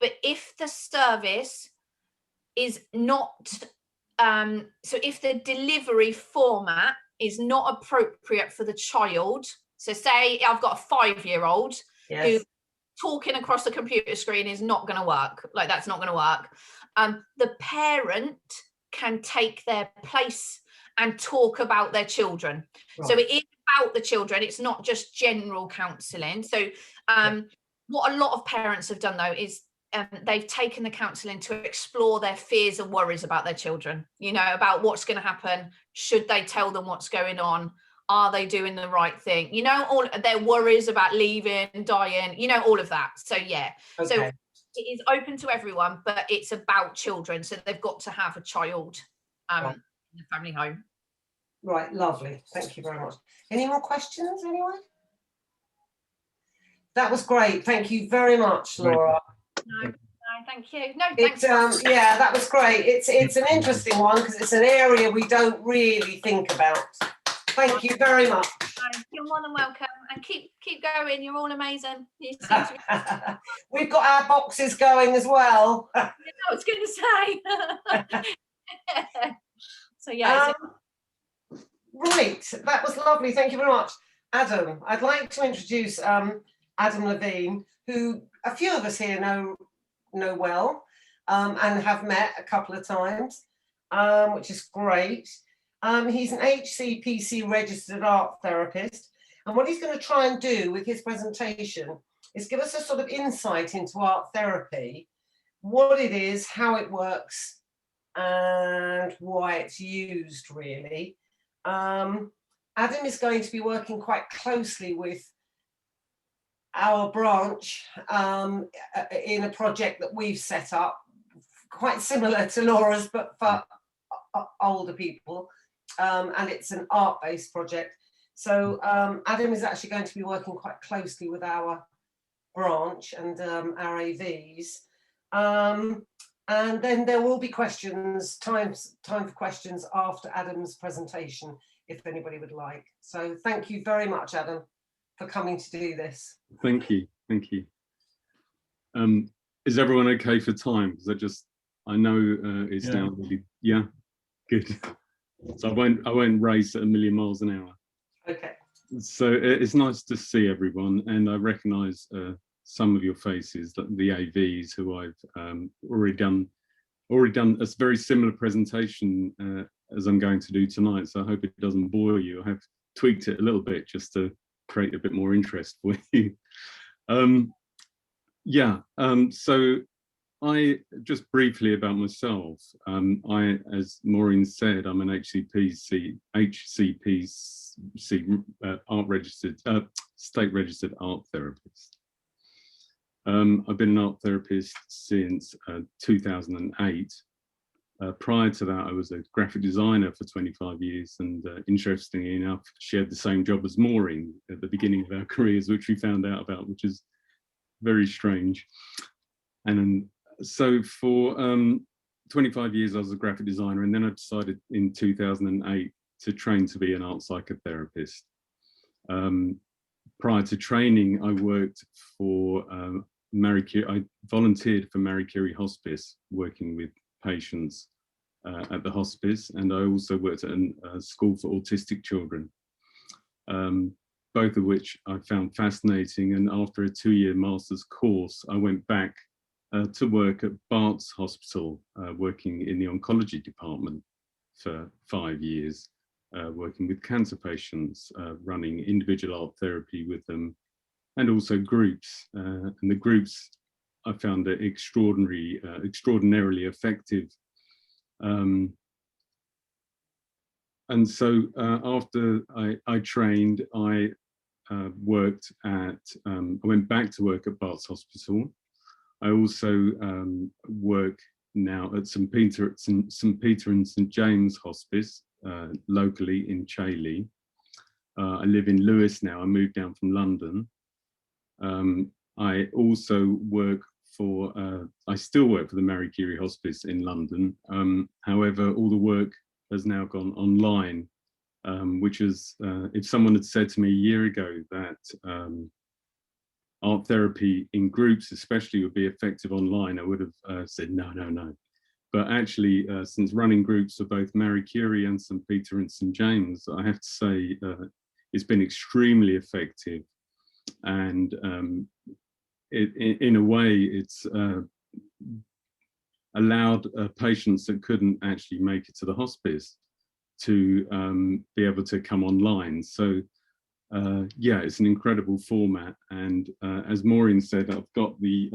But if the service is not, so if the delivery format is not appropriate for the child, so say I've got a 5-year-old who talking across the computer screen is not going to work, like that's not going to work. The parent can take their place and talk about their children. Right. So it is about the children, it's not just general counselling. So what a lot of parents have done though is they've taken the counselling to explore their fears and worries about their children, you know, about what's going to happen, should they tell them what's going on, are they doing the right thing, you know, all their worries about leaving, dying, you know, all of that. So yeah, so it is open to everyone, but it's about children, so they've got to have a child in the family home. Right, lovely, thank you very much. Any more questions, anyone? That was great, thank you very much, Laura. No, thank you. No, thanks. Yeah, that was great. It's an interesting one because it's an area we don't really think about. Thank you very much. You're more than welcome, and keep going. You're all amazing. You seem to be... We've got our boxes going as well. I was going to say. So yeah. Right, that was lovely. Thank you very much, Adam. I'd like to introduce Adam Levine, who a few of us here know well and have met a couple of times, which is great. He's an HCPC registered art therapist, and what he's going to try and do with his presentation is give us a sort of insight into art therapy, what it is, how it works, and why it's used, really. Adam is going to be working quite closely with our branch in a project that we've set up, quite similar to Laura's, but for older people, and it's an art-based project. So Adam is actually going to be working quite closely with our branch and our AVs. And then there will be questions, time for questions after Adam's presentation, if anybody would like. So thank you very much, Adam, for coming to do this. Thank you, thank you. Is everyone okay for time? Because I know it's now really, yeah, good. So I won't race at 1,000,000 miles an hour. Okay. So it's nice to see everyone, and I recognise some of your faces, the AVs who I've already done a very similar presentation as I'm going to do tonight. So I hope it doesn't bore you. I have tweaked it a little bit just to create a bit more interest for you. So I just briefly about myself. As Maureen said, I'm an HCPC art registered, state registered art therapist. I've been an art therapist since 2008. Prior to that, I was a graphic designer for 25 years, and interestingly enough, shared the same job as Maureen at the beginning of our careers, which we found out about, which is very strange. And so for 25 years, I was a graphic designer, and then I decided in 2008 to train to be an art psychotherapist. Prior to training, I worked for Marie Curie. I volunteered for Marie Curie Hospice, working with patients at the hospice, and I also worked at a school for autistic children, both of which I found fascinating. And after a 2-year master's course, I went back to work at Bart's Hospital, working in the oncology department for 5 years, working with cancer patients, running individual art therapy with them, and also groups. And the groups I found it extraordinarily effective. And so after I trained, I worked at, I went back to work at Bart's Hospital. I also work now at St. Peter and St. James Hospice, locally in Chailey. I live in Lewes now. I moved down from London. I also work for, I still work for the Marie Curie Hospice in London. However, all the work has now gone online, which is, if someone had said to me a year ago that art therapy in groups especially would be effective online, I would have said no. But actually, since running groups for both Marie Curie and St. Peter and St. James, I have to say it's been extremely effective. And in a way, it's allowed patients that couldn't actually make it to the hospice to be able to come online. So yeah, it's an incredible format. And as Maureen said, I've got the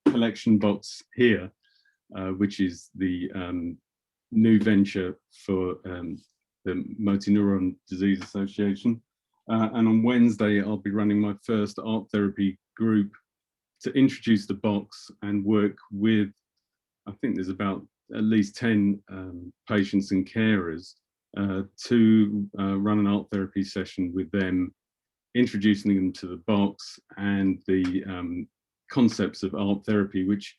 collection box here, which is the new venture for the Motor Neuron Disease Association. And on Wednesday, I'll be running my first art therapy group to introduce the box and work with, I think there's about at least 10 patients and carers to run an art therapy session with them, introducing them to the box and the concepts of art therapy, which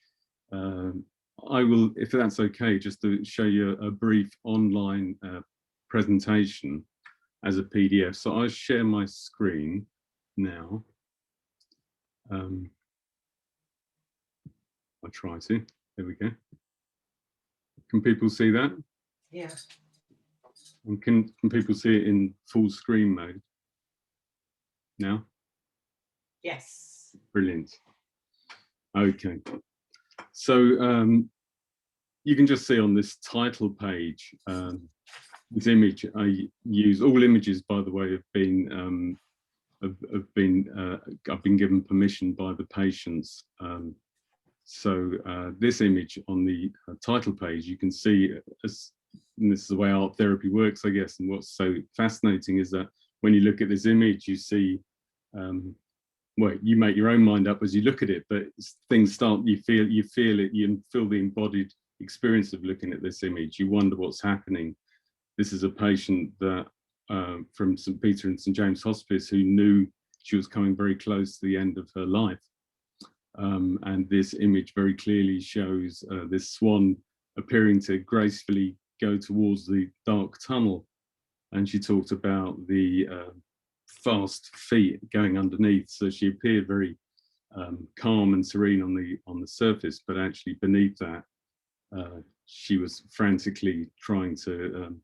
I will, if that's okay, just to show you a brief online presentation as a PDF. So I share my screen now. I try to. There we go. Can people see that? Yeah. And can people see it in full screen mode now? Yes. Brilliant. Okay. So you can just see on this title page, this image I use. All images, by the way, have been given permission by the patients. So this image on the title page, you can see, and this is the way art therapy works, I guess. And what's so fascinating is that when you look at this image, you see, well, you make your own mind up as you look at it, but things start, you feel it, you feel the embodied experience of looking at this image. You wonder what's happening. This is a patient that from St. Peter and St. James Hospice who knew she was coming very close to the end of her life. And this image very clearly shows this swan appearing to gracefully go towards the dark tunnel. And she talked about the fast feet going underneath. So she appeared very calm and serene on the surface, but actually beneath that, she was frantically trying to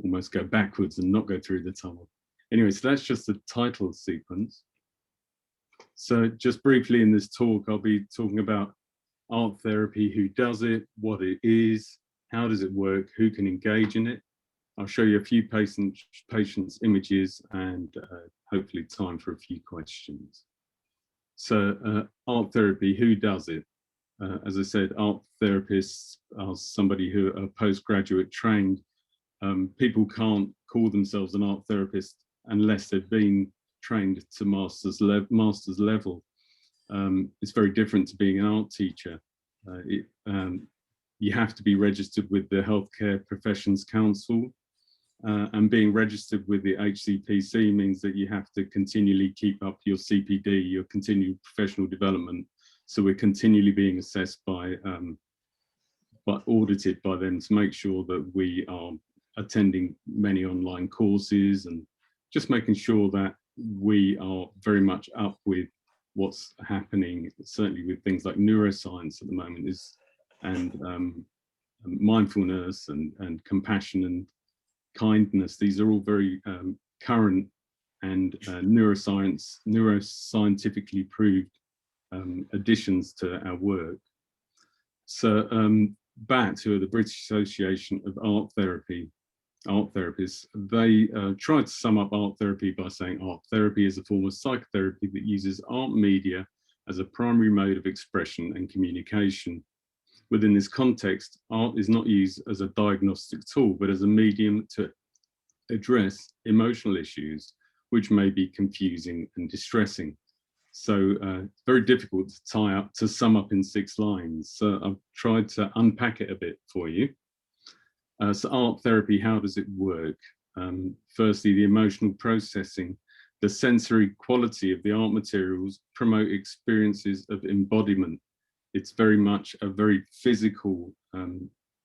almost go backwards and not go through the tunnel. Anyway, so that's just the title sequence. So just briefly in this talk, I'll be talking about art therapy, who does it, what it is, how does it work, who can engage in it. I'll show you a few patients' images and hopefully time for a few questions. So art therapy, who does it? As I said, art therapists are somebody who are postgraduate trained. People can't call themselves an art therapist unless they've been trained to master's level. It's very different to being an art teacher. You have to be registered with the Healthcare Professions Council, and being registered with the HCPC means that you have to continually keep up your CPD, your continued professional development. So we're continually being assessed by audited by them to make sure that we are attending many online courses and just making sure that we are very much up with what's happening, certainly with things like neuroscience at the moment, and mindfulness and compassion and kindness. These are all very current and neuroscientifically proved additions to our work. So BAT, who are the British Association of Art Therapists, they tried to sum up art therapy by saying art therapy is a form of psychotherapy that uses art media as a primary mode of expression and communication. Within this context, art is not used as a diagnostic tool, but as a medium to address emotional issues, which may be confusing and distressing. So it's very difficult to sum up in 6 lines. So I've tried to unpack it a bit for you. So art therapy, how does it work? Firstly, the emotional processing, the sensory quality of the art materials promote experiences of embodiment. It's very much a very physical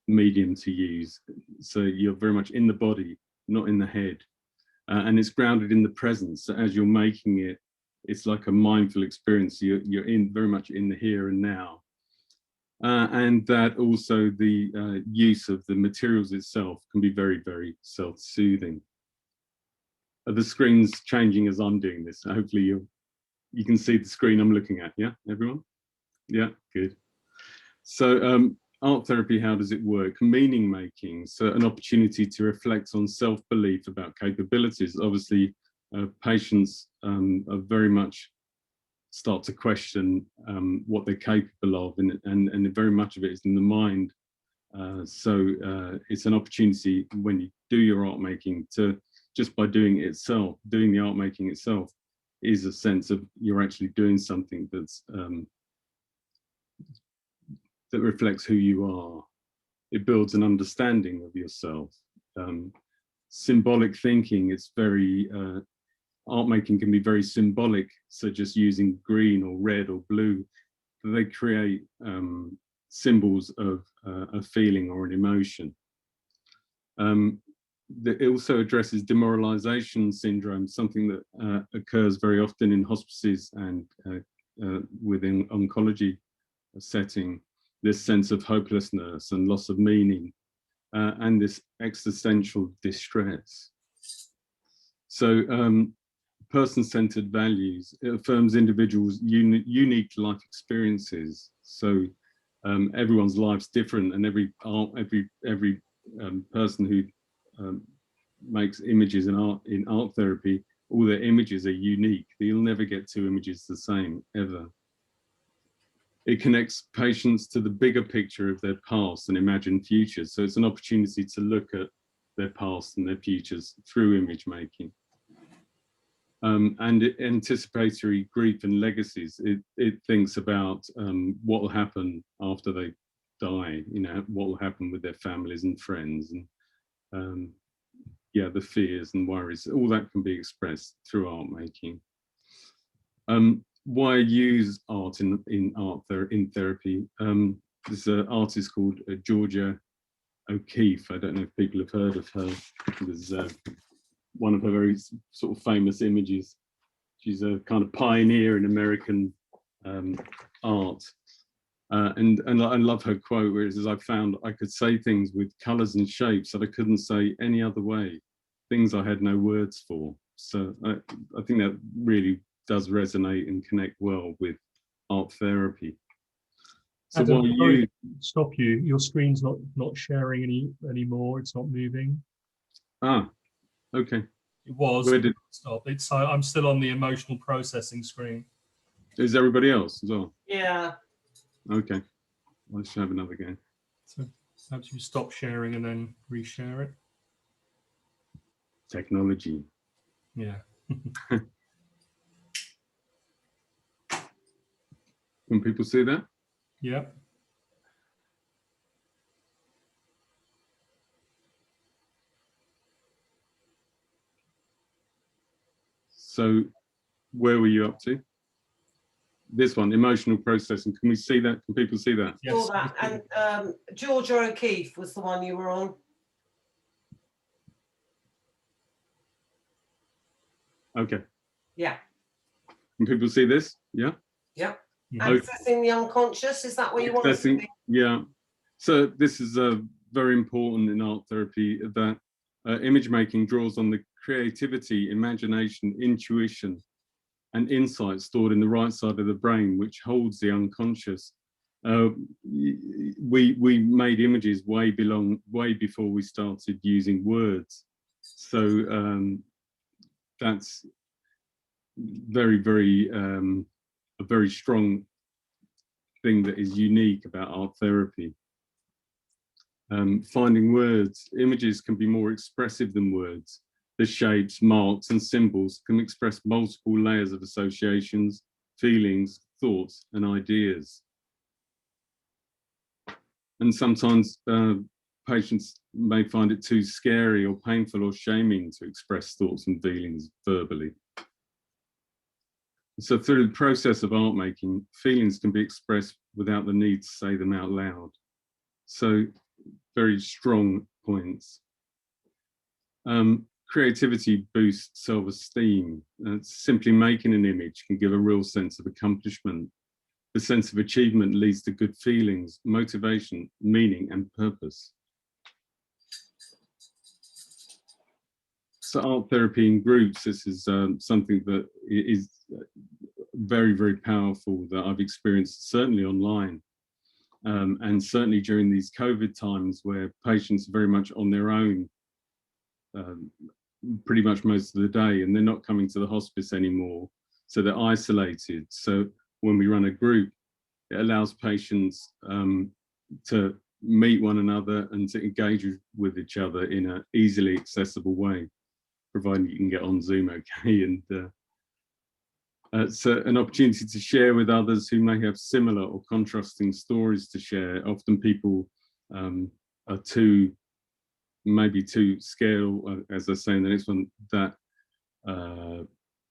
medium to use. So you're very much in the body, not in the head. And it's grounded in the present. So as you're making it, it's like a mindful experience. You're very much in the here and now. And that also the use of the materials itself can be very, very self-soothing. The screen's changing as I'm doing this. So hopefully you can see the screen I'm looking at. Yeah, everyone? Yeah, good. So art therapy, how does it work? Meaning making, so an opportunity to reflect on self-belief about capabilities. Obviously, patients are very much start to question what they're capable of, and very much of it is in the mind. So it's an opportunity when you do your art making to, just by doing it itself, doing the art making itself is a sense of you're actually doing something that's that reflects who you are. It builds an understanding of yourself. Symbolic thinking, it's very, art making can be very symbolic. So just using green or red or blue, they create symbols of a feeling or an emotion. It also addresses demoralization syndrome, something that occurs very often in hospices and within oncology setting. This sense of hopelessness and loss of meaning, and this existential distress. So person-centered values, it affirms individuals' unique life experiences. So everyone's life's different, and every person who makes images in art therapy, all their images are unique. You'll never get 2 images the same, ever. It connects patients to the bigger picture of their past and imagined futures. So it's an opportunity to look at their past and their futures through image making. And anticipatory grief and legacies. It thinks about what will happen after they die, you know, what will happen with their families and friends, and yeah, the fears and worries. All that can be expressed through art making. why I use art in therapy. There's an artist called Georgia O'Keeffe. I don't know if people have heard of her. There's one of her very sort of famous images. She's a kind of pioneer in American art. And I love her quote where it says, "I found I could say things with colours and shapes that I couldn't say any other way, things I had no words for." So I think that really does resonate and connect well with art therapy. So Adam, what sorry you to stop you. Your screen's not sharing anymore. It's not moving. Okay. It was. Where did stop? It's. I'm still on the emotional processing screen. is everybody else as well? Yeah. Okay. Let's have another go. So perhaps you stop sharing and then reshare it. Technology. Yeah. Can people see that? Yeah. So where were you up to? This one, emotional processing. Can we see that? Can people see that? Saw that. And Georgia O'Keeffe was the one you were on. Okay. Yeah. Can people see this? Yeah. Yep. Okay. Accessing the unconscious. Is that where you want us to be? Yeah. So this is very important in art therapy, that image making draws on the creativity, imagination, intuition, and insight stored in the right side of the brain, which holds the unconscious. We made images way before we started using words. So that's a very strong thing that is unique about art therapy. Finding words, images can be more expressive than words. The shapes, marks, and symbols can express multiple layers of associations, feelings, thoughts, and ideas. And sometimes patients may find it too scary or painful or shaming to express thoughts and feelings verbally. So through the process of art making, feelings can be expressed without the need to say them out loud. So very strong points. Creativity boosts self-esteem. Simply making an image can give a real sense of accomplishment. The sense of achievement leads to good feelings, motivation, meaning, and purpose. So art therapy in groups, this is something that is very, very powerful that I've experienced certainly online. And certainly during these COVID times where patients are very much on their own, pretty much most of the day, and they're not coming to the hospice anymore, so they're isolated. So when we run a group, it allows patients to meet one another and to engage with each other in an easily accessible way, providing you can get on Zoom okay. And it's an opportunity to share with others who may have similar or contrasting stories to share. Often people are maybe too scared, as I say in the next one, that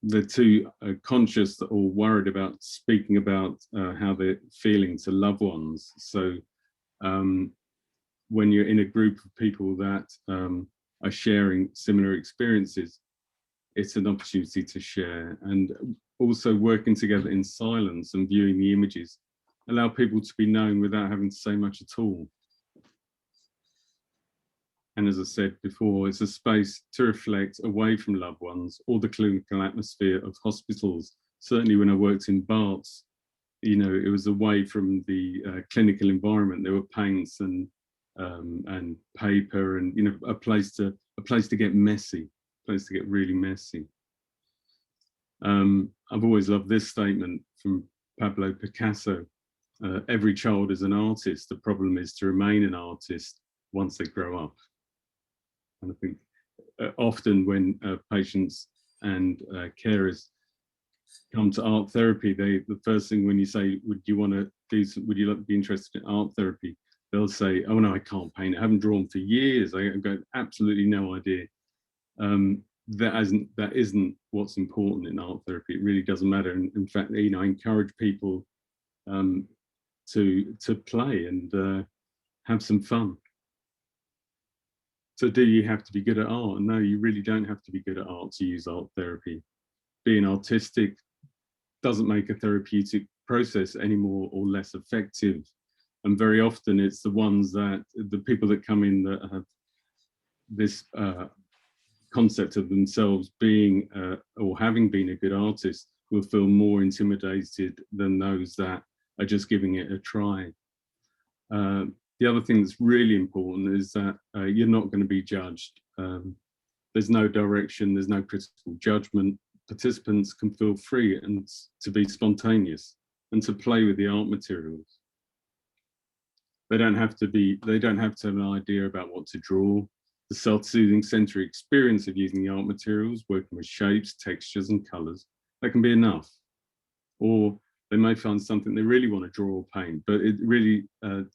they're too conscious or worried about speaking about how they're feeling to loved ones. So when you're in a group of people that are sharing similar experiences, it's an opportunity to share. And also working together in silence and viewing the images allow people to be known without having to say much at all. And as I said before, it's a space to reflect away from loved ones or the clinical atmosphere of hospitals. Certainly when I worked in Barts, you know, it was away from the clinical environment. There were paints and paper and, you know, a place to get messy, a place to get really messy. I've always loved this statement from Pablo Picasso. Every child is an artist. The problem is to remain an artist once they grow up. And I think often when patients and carers come to art therapy, the first thing when you say, would you be interested in art therapy? They'll say, oh no, I can't paint. I haven't drawn for years. I've got absolutely no idea. That isn't what's important in art therapy. It really doesn't matter. And in fact, you know, I encourage people to play and have some fun. So do you have to be good at art? No, you really don't have to be good at art to use art therapy. Being artistic doesn't make a therapeutic process any more or less effective. And very often it's the ones that, the people that come in that have this concept of themselves being or having been a good artist will feel more intimidated than those that are just giving it a try. The other thing that's really important is that you're not going to be judged. There's no direction, there's no critical judgment. Participants can feel free and to be spontaneous and to play with the art materials. They don't have to have an idea about what to draw. The self-soothing sensory experience of using the art materials, working with shapes, textures and colours, that can be enough. Or they may find something they really want to draw or paint, but it really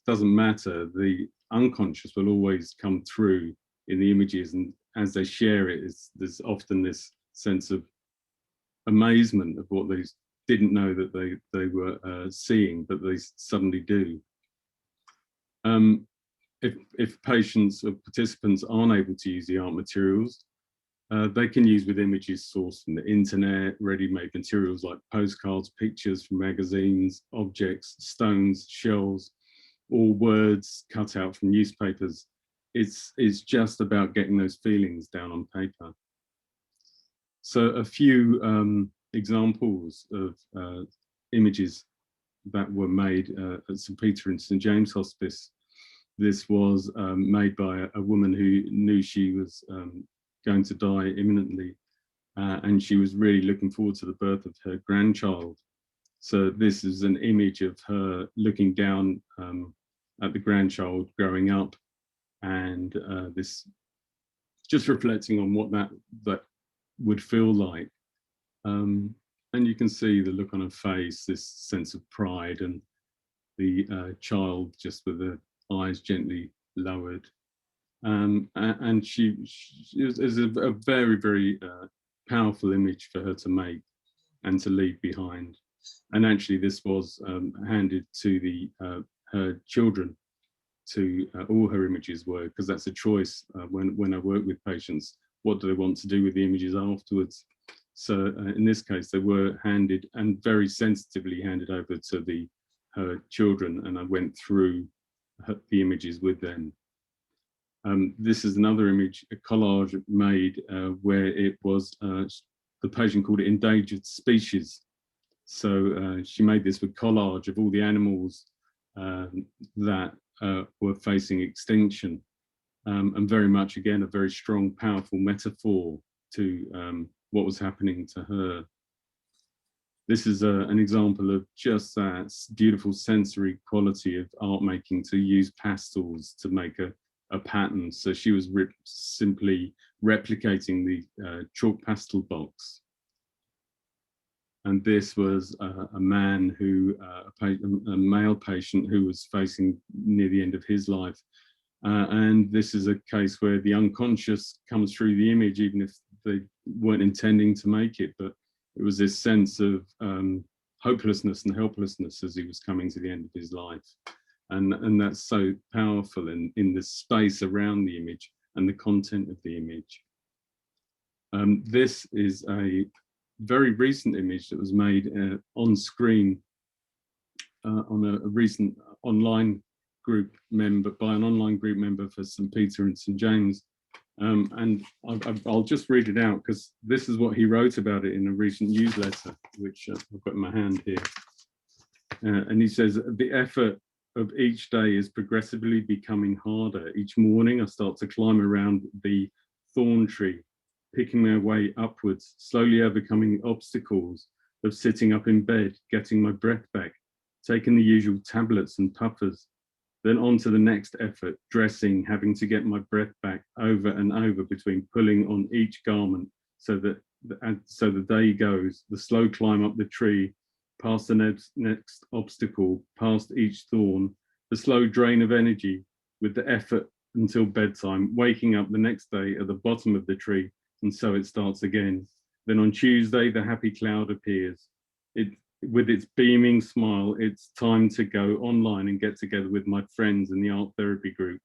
doesn't matter. The unconscious will always come through in the images, and as they share it, there's often this sense of amazement of what they didn't know that they were seeing, but they suddenly do. If patients or participants aren't able to use the art materials, they can use with images sourced from the internet, ready-made materials like postcards, pictures from magazines, objects, stones, shells, or words cut out from newspapers. It's just about getting those feelings down on paper. So a few examples of images that were made at St Peter and St James Hospice. This was made by a woman who knew she was going to die imminently, and she was really looking forward to the birth of her grandchild. So this is an image of her looking down at the grandchild growing up, and this just reflecting on what that would feel like. And you can see the look on her face, this sense of pride, and the child just with the eyes gently lowered. And she is a very, very powerful image for her to make and to leave behind. And actually this was handed to her children, to all her images were, because that's a choice when I work with patients. What do they want to do with the images afterwards? So in this case, they were handed, and very sensitively handed over to her children, and I went through the images with them. This is another image, a collage made where it was, the patient called it endangered species. So she made this with collage of all the animals that were facing extinction. And very much, again, a very strong, powerful metaphor to what was happening to her. This is an example of just that beautiful sensory quality of art making, to use pastels to make a pattern. So she was simply replicating the chalk pastel box. And this was a man who, a male patient who was facing near the end of his life. And this is a case where the unconscious comes through the image, even if they weren't intending to make it, but it was this sense of hopelessness and helplessness as he was coming to the end of his life. And that's so powerful in the space around the image and the content of the image. This is a very recent image that was made on screen on a recent online group member, by an online group member for St Peter and St James. And I'll just read it out, because this is what he wrote about it in a recent newsletter, which I've got in my hand here. And he says, the effort of each day is progressively becoming harder. Each morning I start to climb around the thorn tree, picking my way upwards, slowly overcoming obstacles of sitting up in bed, getting my breath back, taking the usual tablets and puffers. Then on to the next effort, dressing, having to get my breath back over and over between pulling on each garment so that the day goes, the slow climb up the tree, past the next obstacle, past each thorn, the slow drain of energy with the effort until bedtime, waking up the next day at the bottom of the tree, and so it starts again. Then on Tuesday, the happy cloud appears. With its beaming smile, it's time to go online and get together with my friends in the art therapy group,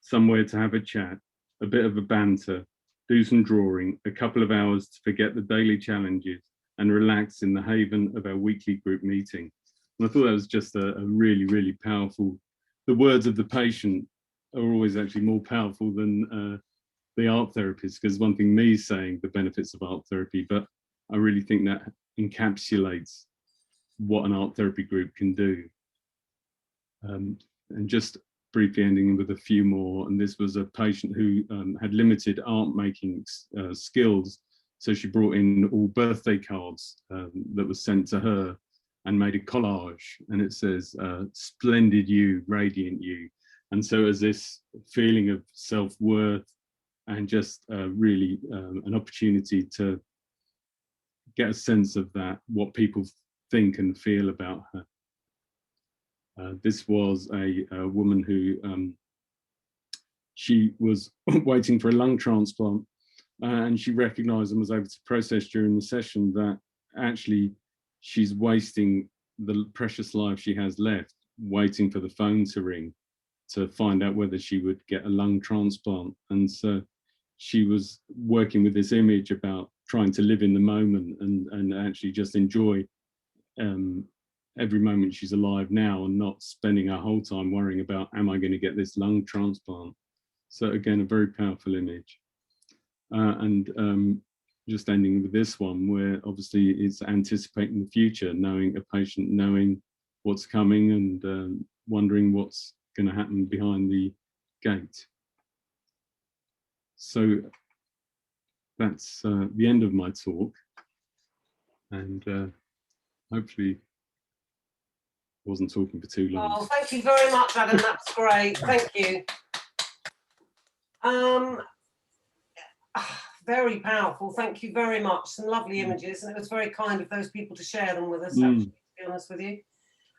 somewhere to have a chat, a bit of a banter, do some drawing, a couple of hours to forget the daily challenges and relax in the haven of our weekly group meeting. And I thought that was just a really, really powerful, the words of the patient are always actually more powerful than the art therapist, because one thing me saying the benefits of art therapy, but I really think that encapsulates what an art therapy group can do. And just briefly ending with a few more, and this was a patient who had limited art making skills, so she brought in all birthday cards that was sent to her and made a collage, and it says splendid you, radiant you. And so as this feeling of self-worth and just really an opportunity to get a sense of that, what people think and feel about her. This was a woman who she was waiting for a lung transplant, and she recognized and was able to process during the session that actually she's wasting the precious life she has left waiting for the phone to ring to find out whether she would get a lung transplant. And so she was working with this image about trying to live in the moment and actually just enjoy every moment she's alive now, and not spending her whole time worrying about, am I going to get this lung transplant? So again, a very powerful image. And just ending with this one, where obviously it's anticipating the future, knowing a patient, knowing what's coming, and wondering what's going to happen behind the gate. So that's the end of my talk, and hopefully wasn't talking for too long. Oh, thank you very much, Adam. That's great. Thank you. Very powerful. Thank you very much. Some lovely images, and it was very kind of those people to share them with us, actually, to be honest with you.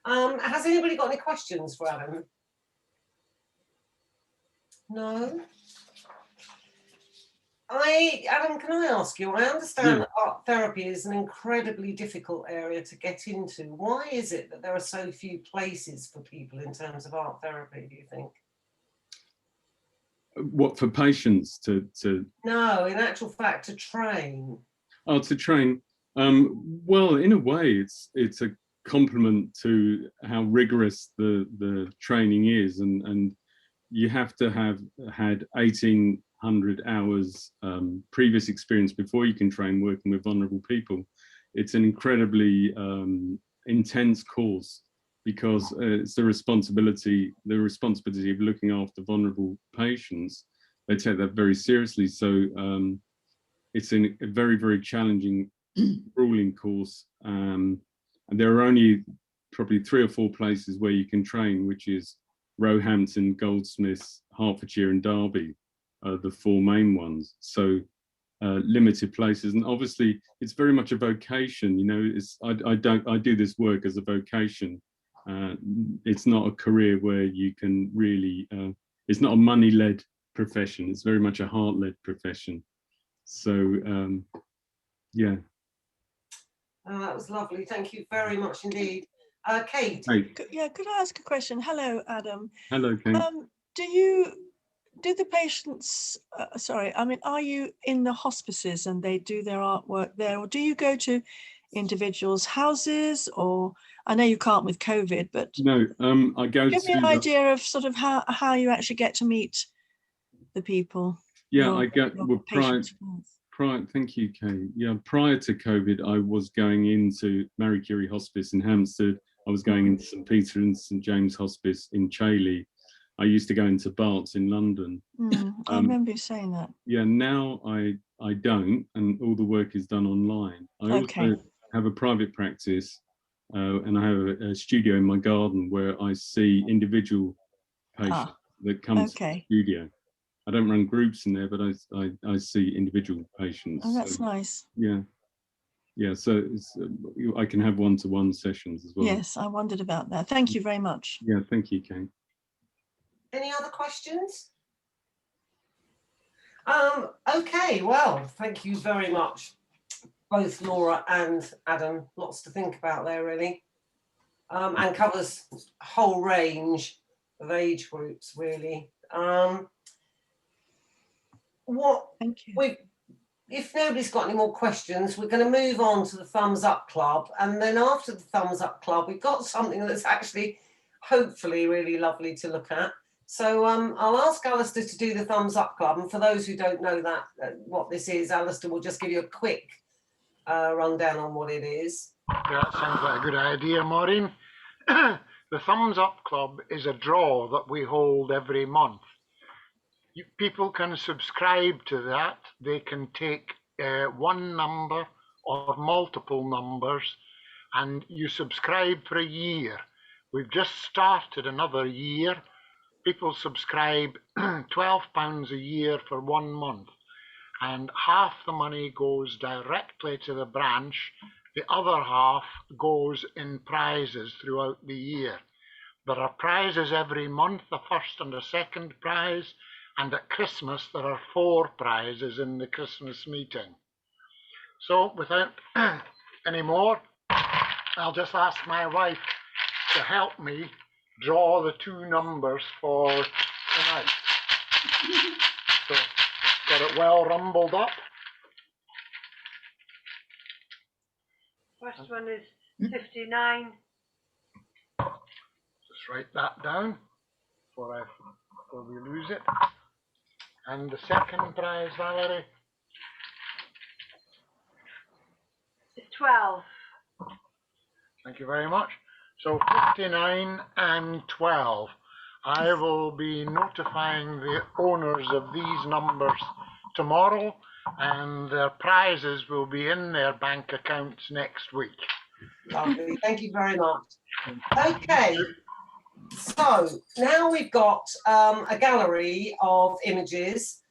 Has anybody got any questions for Adam? No? Adam, can I ask you, I understand that art therapy is an incredibly difficult area to get into. Why is it that there are so few places for people in terms of art therapy, do you think? What, for patients to No, in actual fact, to train. Oh, to train. Well, in a way, it's a compliment to how rigorous the training is, and you have to have had 1,800 hours previous experience before you can train working with vulnerable people. It's an incredibly intense course, because it's the responsibility of looking after vulnerable patients. They take that very seriously. So it's a very, very challenging, grueling course. And there are only probably 3 or 4 places where you can train, which is Roehampton, Goldsmiths, Hertfordshire and Derby, the 4 main ones. So limited places, and obviously it's very much a vocation. You know, I do this work as a vocation. It's not a career where you can really, it's not a money-led profession. It's very much a heart-led profession. So, yeah. That was lovely. Thank you very much indeed. Kate. Hey. Yeah, could I ask a question? Hello, Adam. Hello, Kate. Do the patients, sorry, I mean, are you in the hospices and they do their artwork there, or do you go to individuals' houses? Or I know you can't with COVID, but no, I go give me an idea of sort of how you actually get to meet the people. Yeah, I get prior. Thank you, Kate. Yeah, prior to COVID, I was going into Marie Curie Hospice in Hampstead. I was going into St Peter and St James Hospice in Chailey. I used to go into Barts in London. I remember you saying that. Yeah, now I don't, and all the work is done online. I also have a private practice, and I have a studio in my garden where I see individual patients that come to the studio. I don't run groups in there, but I see individual patients. Oh, that's nice. Yeah. Yeah, so I can have one-to-one sessions as well. Yes, I wondered about that. Thank you very much. Yeah, thank you, Kate. Any other questions? Okay, well, thank you very much. both Laura and Adam. Lots to think about there, really, and covers a whole range of age groups, really. If nobody's got any more questions, we're going to move on to the Thumbs Up Club, and then after the Thumbs Up Club, we've got something that's actually hopefully really lovely to look at. So I'll ask Alistair to do the Thumbs Up Club, and for those who don't know that what this is, Alistair will just give you a quick rundown on what it is. Yeah, that sounds like a good idea, Maureen. The Thumbs Up Club is a draw that we hold every month. People can subscribe to that. They can take one number or multiple numbers, and you subscribe for a year. We've just started another year. People subscribe £12 a year for 1 month, and half the money goes directly to the branch. The other half goes in prizes throughout the year. There are prizes every month, a first and a second prize, and at Christmas there are 4 prizes in the Christmas meeting. So without any more, I'll just ask my wife to help me draw the 2 numbers for tonight. So got it well rumbled up. First one is 59. Just write that down before we lose it. And the second prize, Valerie? It's 12. Thank you very much. So 59 and 12. I will be notifying the owners of these numbers tomorrow, and their prizes will be in their bank accounts next week. Lovely, thank you very much. Okay, so now we've got a gallery of images.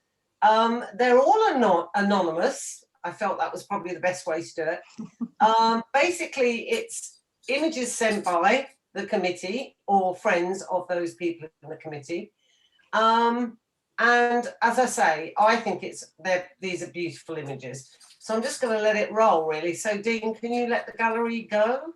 They're all anonymous. I felt that was probably the best way to do it. Basically, it's images sent by the committee or friends of those people in the committee. And as I say, I think these are beautiful images. So I'm just going to let it roll, really. So Dean, can you let the gallery go?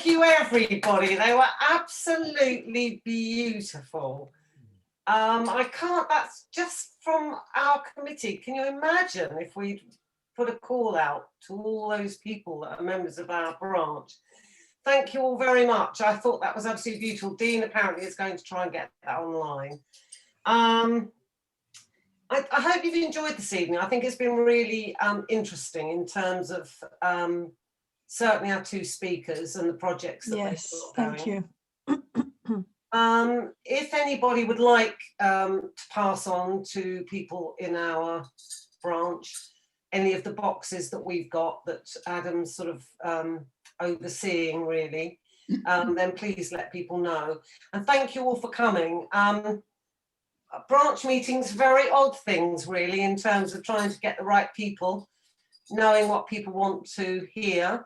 Thank you, everybody. They were absolutely beautiful. I can't, that's just from our committee. Can you imagine if we put a call out to all those people that are members of our branch? Thank you all very much. I thought that was absolutely beautiful. Dean apparently is going to try and get that online. I hope you've enjoyed this evening. I think it's been really interesting in terms of certainly our two speakers and the projects that Yes, they've got thank going. you. If anybody would like to pass on to people in our branch any of the boxes that we've got that Adam's sort of overseeing really, then please let people know. And thank you all for coming. Branch meetings, very odd things really in terms of trying to get the right people, knowing what people want to hear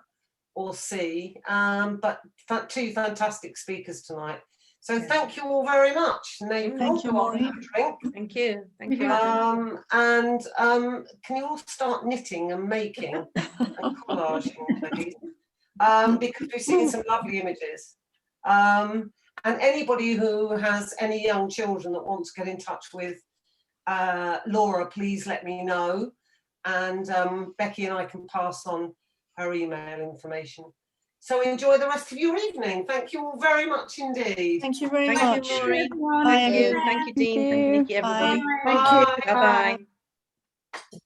or see, but two fantastic speakers tonight. So thank you all very much. Now you can all Thank you, go off and Maureen. have a drink. Thank you. Thank you. And can you all start knitting and making and collaging, please? Because we've seen some lovely images. And anybody who has any young children that want to get in touch with Laura, please let me know. And Becky and I can pass on her email information. So enjoy the rest of your evening. Thank you all very much indeed. Thank you very Thank much. you, Maureen. Bye, Thank you. everyone. Thank you, Dean. Thank you, Nikki, everybody. Bye. Bye-bye.